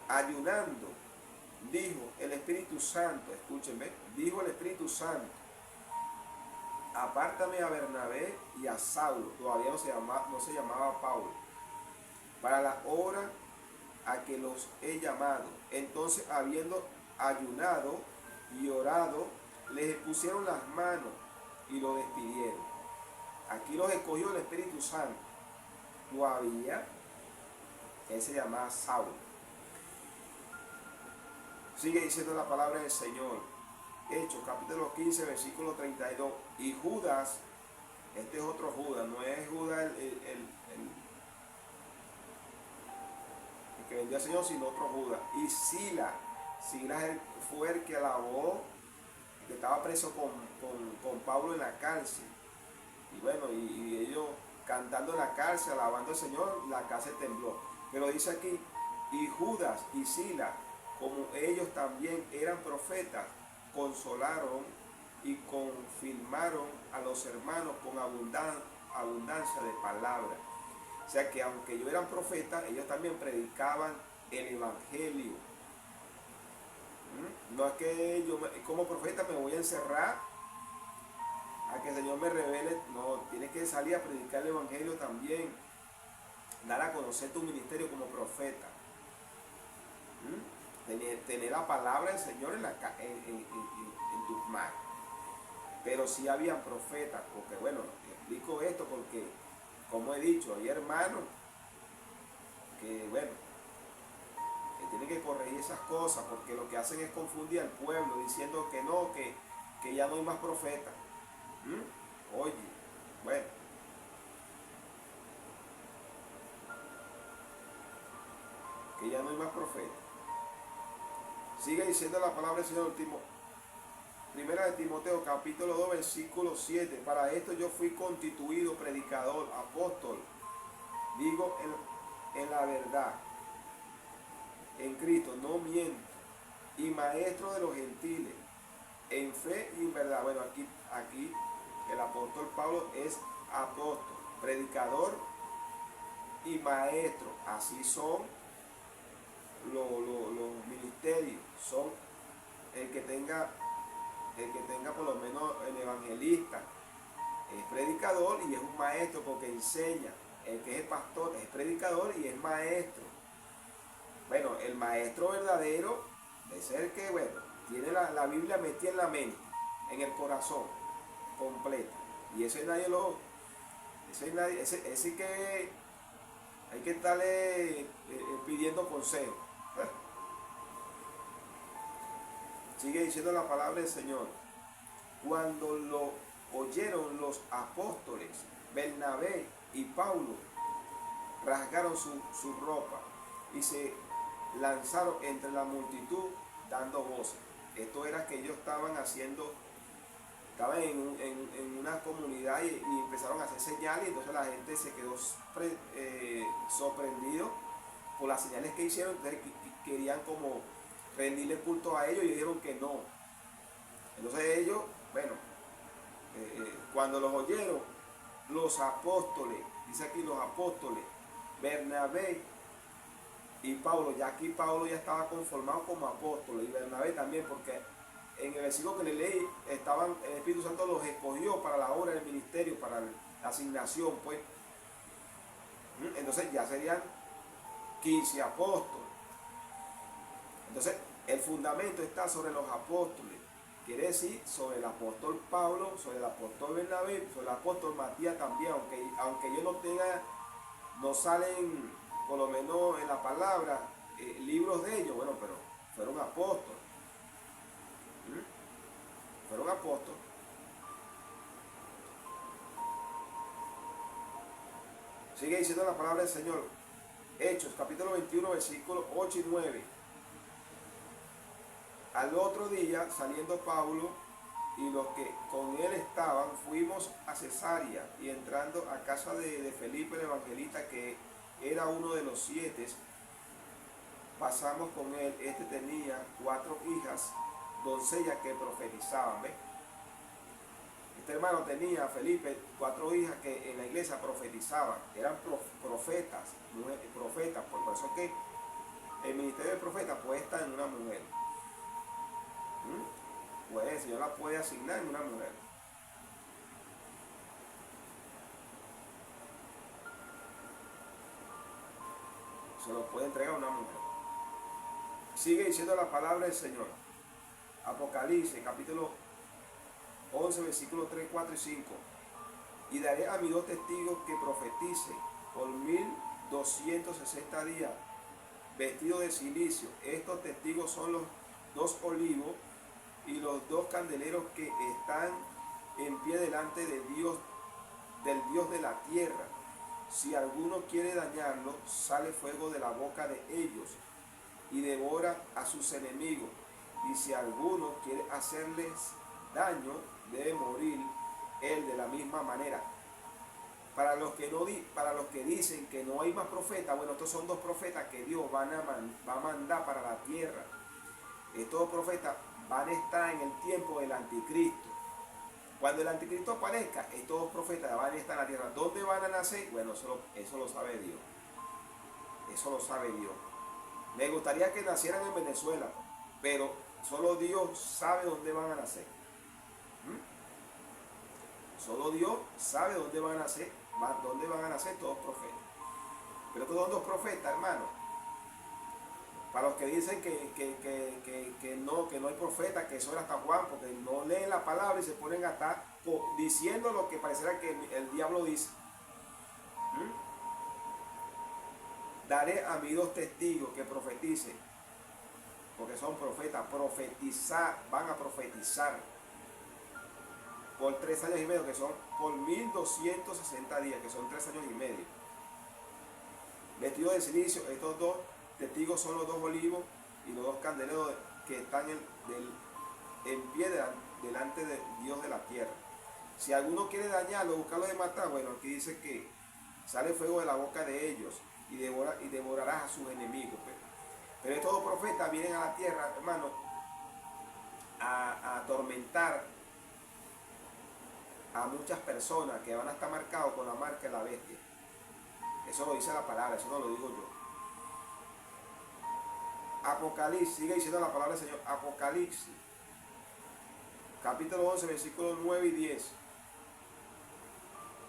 ayunando, dijo el Espíritu Santo, escúchenme, dijo el Espíritu Santo: apártame a Bernabé y a Saulo, todavía no se llamaba Pablo, para la hora a que los he llamado. Entonces, habiendo ayunado y orado, les pusieron las manos y lo despidieron. Aquí los escogió el Espíritu Santo. Todavía él se llamaba Saulo. Sigue diciendo la palabra del Señor. Hechos capítulo 15, versículo 32. Y Judas, este es otro Judas, no es Judas el que vendió al Señor, sino otro Judas. Y Silas fue el que alabó, que estaba preso con Pablo en la cárcel. Y bueno, y ellos cantando en la cárcel, alabando al Señor, la cárcel tembló. Pero dice aquí, y Judas y Silas, como ellos también eran profetas, consolaron y confirmaron a los hermanos con abundancia de palabras. O sea que aunque ellos eran profetas, ellos también predicaban el evangelio. No es que yo como profeta me voy a encerrar a que el Señor me revele. No, tienes que salir a predicar el evangelio también, dar a conocer tu ministerio como profeta. Tener la palabra del Señor en tus manos. Pero sí habían profetas, porque bueno, te explico esto porque, como he dicho, hay hermanos que bueno, que tienen que corregir esas cosas, porque lo que hacen es confundir al pueblo, diciendo que no, que ya no hay más profetas. Oye, bueno, que ya no hay más profetas. Sigue diciendo la palabra del Señor. Primera de Timoteo, capítulo 2, versículo 7. Para esto yo fui constituido predicador, apóstol, digo en la verdad, en Cristo, no miento, y maestro de los gentiles, en fe y en verdad. Bueno, aquí el apóstol Pablo es apóstol, predicador y maestro. Así son los ministerios. Son el que tenga por lo menos el evangelista es predicador y es un maestro porque enseña. El que es el pastor es predicador y es maestro. Bueno, el maestro verdadero es el que, bueno, tiene la Biblia metida en la mente, en el corazón, completa. Y ese nadie ese que hay que estarle pidiendo consejo. Sigue diciendo la palabra del Señor. Cuando lo oyeron los apóstoles, Bernabé y Pablo, rasgaron su ropa y se lanzaron entre la multitud dando voces. Esto era que ellos estaban en una comunidad y empezaron a hacer señales, y entonces la gente se quedó sorprendido por las señales que hicieron. Entonces querían como rendirle culto a ellos y dijeron que no. Entonces ellos, bueno, cuando los oyeron, los apóstoles, dice aquí los apóstoles, Bernabé y Pablo, ya aquí Pablo ya estaba conformado como apóstol, y Bernabé también, porque en el versículo que le leí, el Espíritu Santo los escogió para la obra del ministerio, para la asignación, pues. Entonces ya serían 15 apóstoles. Entonces el fundamento está sobre los apóstoles. Quiere decir, sobre el apóstol Pablo, sobre el apóstol Bernabé, sobre el apóstol Matías también, aunque ellos no salen, por lo menos en la palabra, libros de ellos, bueno, pero fueron apóstoles. Fueron apóstoles. Sigue diciendo la palabra del Señor. Hechos, capítulo 21, versículos 8 y 9. Al otro día, saliendo Pablo y los que con él estaban, fuimos a Cesarea, y entrando a casa de Felipe el evangelista, que era uno de los 7, pasamos con él. Este tenía 4 hijas, doncellas que profetizaban. ¿Ves? Este hermano tenía, Felipe, 4 hijas que en la iglesia profetizaban, eran profetas, por eso que el ministerio de profeta puede estar en una mujer. Pues el Señor la puede asignar en una mujer. Se lo puede entregar a una mujer. Sigue diciendo la palabra del Señor. Apocalipsis, capítulo 11, versículos 3, 4 y 5. Y daré a mis 2 testigos que profeticen por 1260 días, vestidos de cilicio. Estos testigos son los 2 olivos y los 2 candeleros que están en pie delante de Dios, del Dios de la tierra. Si alguno quiere dañarlo, sale fuego de la boca de ellos y devora a sus enemigos. Y si alguno quiere hacerles daño, debe morir él de la misma manera. para los que dicen que no hay más profetas, bueno, estos son dos profetas que Dios va a mandar para la tierra. Estos profetas van a estar en el tiempo del anticristo. Cuando el anticristo aparezca, estos dos profetas van a estar en la tierra. ¿Dónde van a nacer? Bueno, eso lo sabe Dios. Eso lo sabe Dios. Me gustaría que nacieran en Venezuela, pero solo Dios sabe dónde van a nacer. Solo Dios sabe dónde van a nacer todos profetas. Pero estos son dos profetas, hermano. Para los que dicen que no hay profeta, que eso era hasta Juan, porque no leen la palabra y se ponen a estar diciendo lo que pareciera que el diablo dice. Daré a mis dos testigos que profeticen, porque son profetas, van a profetizar por 3 años y medio, que son por 1260 días, que son 3 años y medio. Vestidos de silicio, estos dos testigos son los dos olivos y los dos candeleros que están en pie delante de Dios de la tierra. Si alguno quiere dañarlo, buscarlo de matar, bueno, aquí dice que sale fuego de la boca de ellos y devorarás a sus enemigos. Pero estos dos profetas vienen a la tierra, hermano, a atormentar a muchas personas que van a estar marcados con la marca de la bestia. Eso lo dice la palabra, eso no lo digo yo. Apocalipsis, sigue diciendo la palabra del Señor. Apocalipsis, capítulo 11, versículos 9 y 10.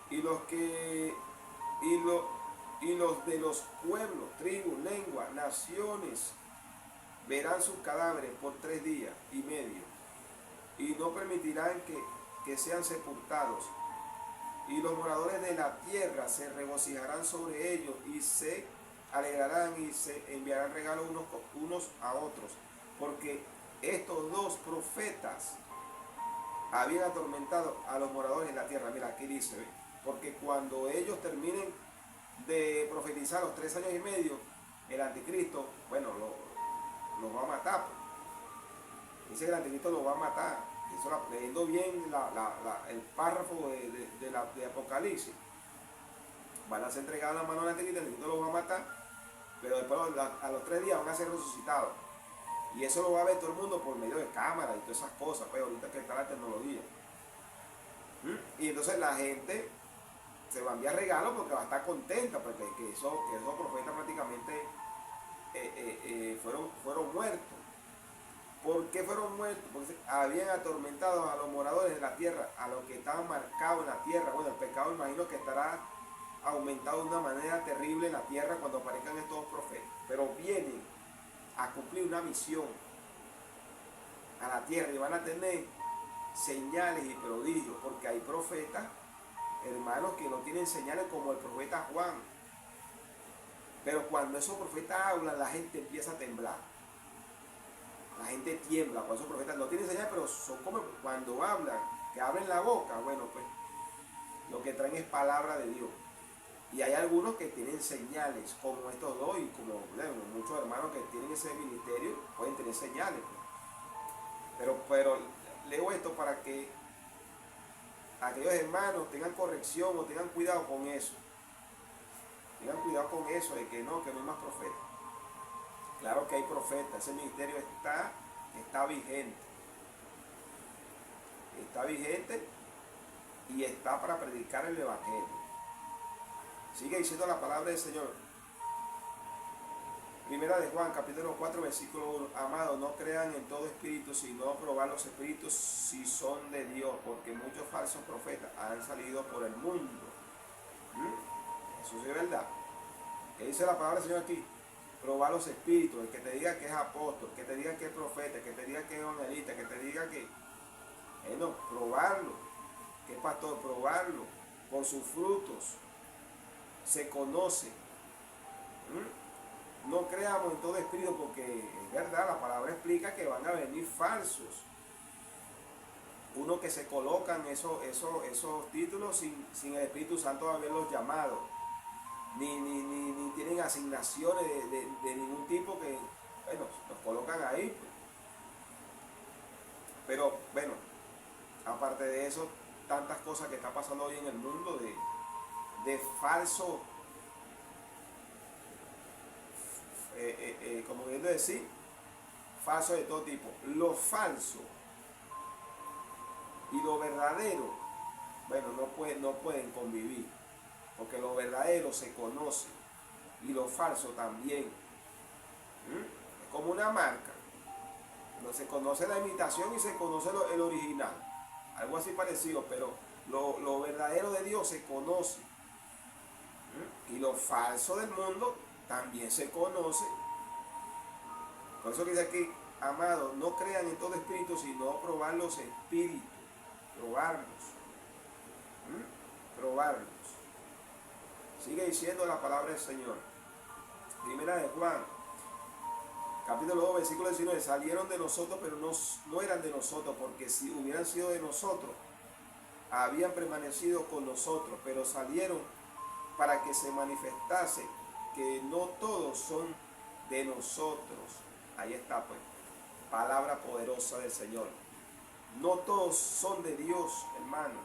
Y los de los pueblos, tribus, lenguas, naciones verán sus cadáveres por 3 días y medio, y no permitirán que sean sepultados. Y los moradores de la tierra se regocijarán sobre ellos y se alegrarán y se enviarán regalos unos a otros, porque estos dos profetas habían atormentado a los moradores de la tierra. Mira, aquí dice, ¿ve? Porque cuando ellos terminen de profetizar los 3 años y medio, el anticristo, bueno, los va a matar. Dice que el anticristo los va a matar. Eso, leyendo bien el párrafo de Apocalipsis, van a ser entregados a la mano del anticristo, el anticristo los va a matar, pero después a los 3 días van a ser resucitados. Y eso lo va a ver todo el mundo por medio de cámaras y todas esas cosas, pues ahorita que está la tecnología. Y entonces la gente se va a enviar regalos porque va a estar contenta, porque esos profetas prácticamente fueron muertos. ¿Por qué fueron muertos? Porque habían atormentado a los moradores de la tierra, a los que estaban marcados en la tierra. Bueno, el pecado imagino que estará aumentado de una manera terrible en la tierra cuando aparezcan estos profetas. Pero vienen a cumplir una misión a la tierra y van a tener señales y prodigios, porque hay profetas, hermanos, que no tienen señales como el profeta Juan. Pero cuando esos profetas hablan, la gente empieza a temblar. La gente tiembla cuando esos profetas no tienen señales, pero son como cuando hablan, que abren la boca. Bueno, pues lo que traen es palabra de Dios. Y hay algunos que tienen señales, como estos dos, y como muchos hermanos que tienen ese ministerio, pueden tener señales. Pero leo esto para que aquellos hermanos tengan corrección o tengan cuidado con eso. Tengan cuidado con eso, de que no hay más profetas. Claro que hay profetas, ese ministerio está vigente. Está vigente y está para predicar el evangelio. Sigue diciendo la palabra del Señor. Primera de Juan, capítulo 4, versículo 1. Amados, no crean en todo espíritu, sino probar los espíritus si son de Dios, porque muchos falsos profetas han salido por el mundo. Eso sí es verdad. ¿Qué dice la palabra del Señor aquí? Probar los espíritus, el que te diga que es apóstol, que te diga que es profeta, que te diga que es evangelista, que te diga que... no, probarlo. ¿Qué pastor? Probarlo. Por sus frutos se conoce. No creamos en todo espíritu, porque es verdad, la palabra explica que van a venir falsos. Unos que se colocan esos títulos sin el Espíritu Santo haberlos llamado. Ni tienen asignaciones de ningún tipo que, bueno, los colocan ahí. Pero, bueno, aparte de eso, tantas cosas que está pasando hoy en el mundo de falso, como queriendo decir, falso de todo tipo. Lo falso y lo verdadero, bueno, no pueden convivir, porque lo verdadero se conoce y lo falso también. Es como una marca. No se conoce la imitación y se conoce el original. Algo así parecido, pero lo verdadero de Dios se conoce. Y lo falso del mundo también se conoce. Por eso que dice aquí, amados, no crean en todo espíritu, sino probar los espíritus. Probarlos. Probarlos. Sigue diciendo la palabra del Señor. Primera de Juan, capítulo 2, versículo 19. Salieron de nosotros, pero no eran de nosotros, porque si hubieran sido de nosotros, habían permanecido con nosotros, pero salieron para que se manifestase que no todos son de nosotros. Ahí está, pues, palabra poderosa del Señor. No todos son de Dios, hermano.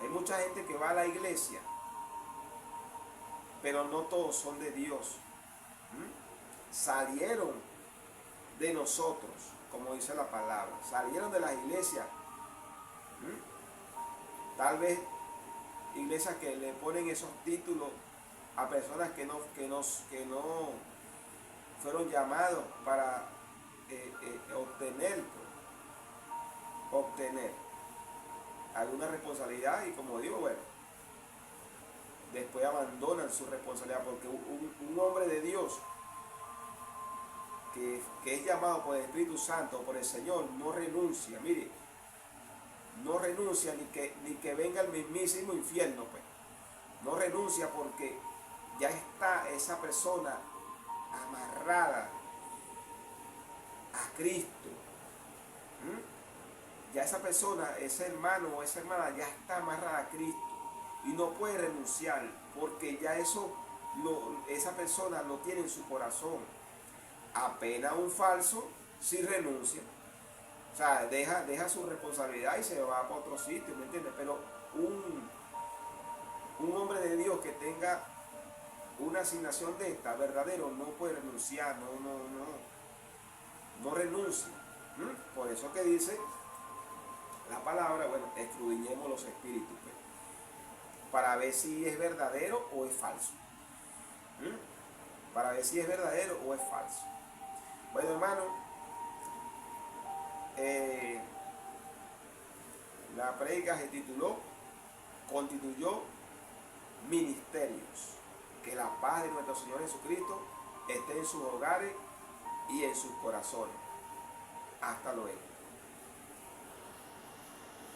Hay mucha gente que va a la iglesia, pero no todos son de Dios. Salieron de nosotros, como dice la palabra. Salieron de las iglesias. Tal vez iglesias que le ponen esos títulos a personas que no fueron llamados para obtener alguna responsabilidad, y como digo, bueno, después abandonan su responsabilidad, porque un hombre de Dios que es llamado por el Espíritu Santo, por el Señor, no renuncia, mire, no renuncia ni que venga el mismísimo infierno, pues. No renuncia, porque ya está esa persona amarrada a Cristo. Ya esa persona, ese hermano o esa hermana ya está amarrada a Cristo y no puede renunciar, porque ya esa persona lo tiene en su corazón. Apenas un falso sí renuncia, o sea, deja su responsabilidad y se va para otro sitio, ¿me entiendes? Pero un hombre de Dios que tenga una asignación de esta, verdadero, no puede renunciar, no renuncia. Por eso que dice la palabra, bueno, escudriñemos los espíritus, pues, para ver si es verdadero o es falso. Para ver si es verdadero o es falso. Bueno, hermano, la prédica se tituló Constituyó Ministerios. Que la paz de nuestro Señor Jesucristo esté en sus hogares y en sus corazones. Hasta luego.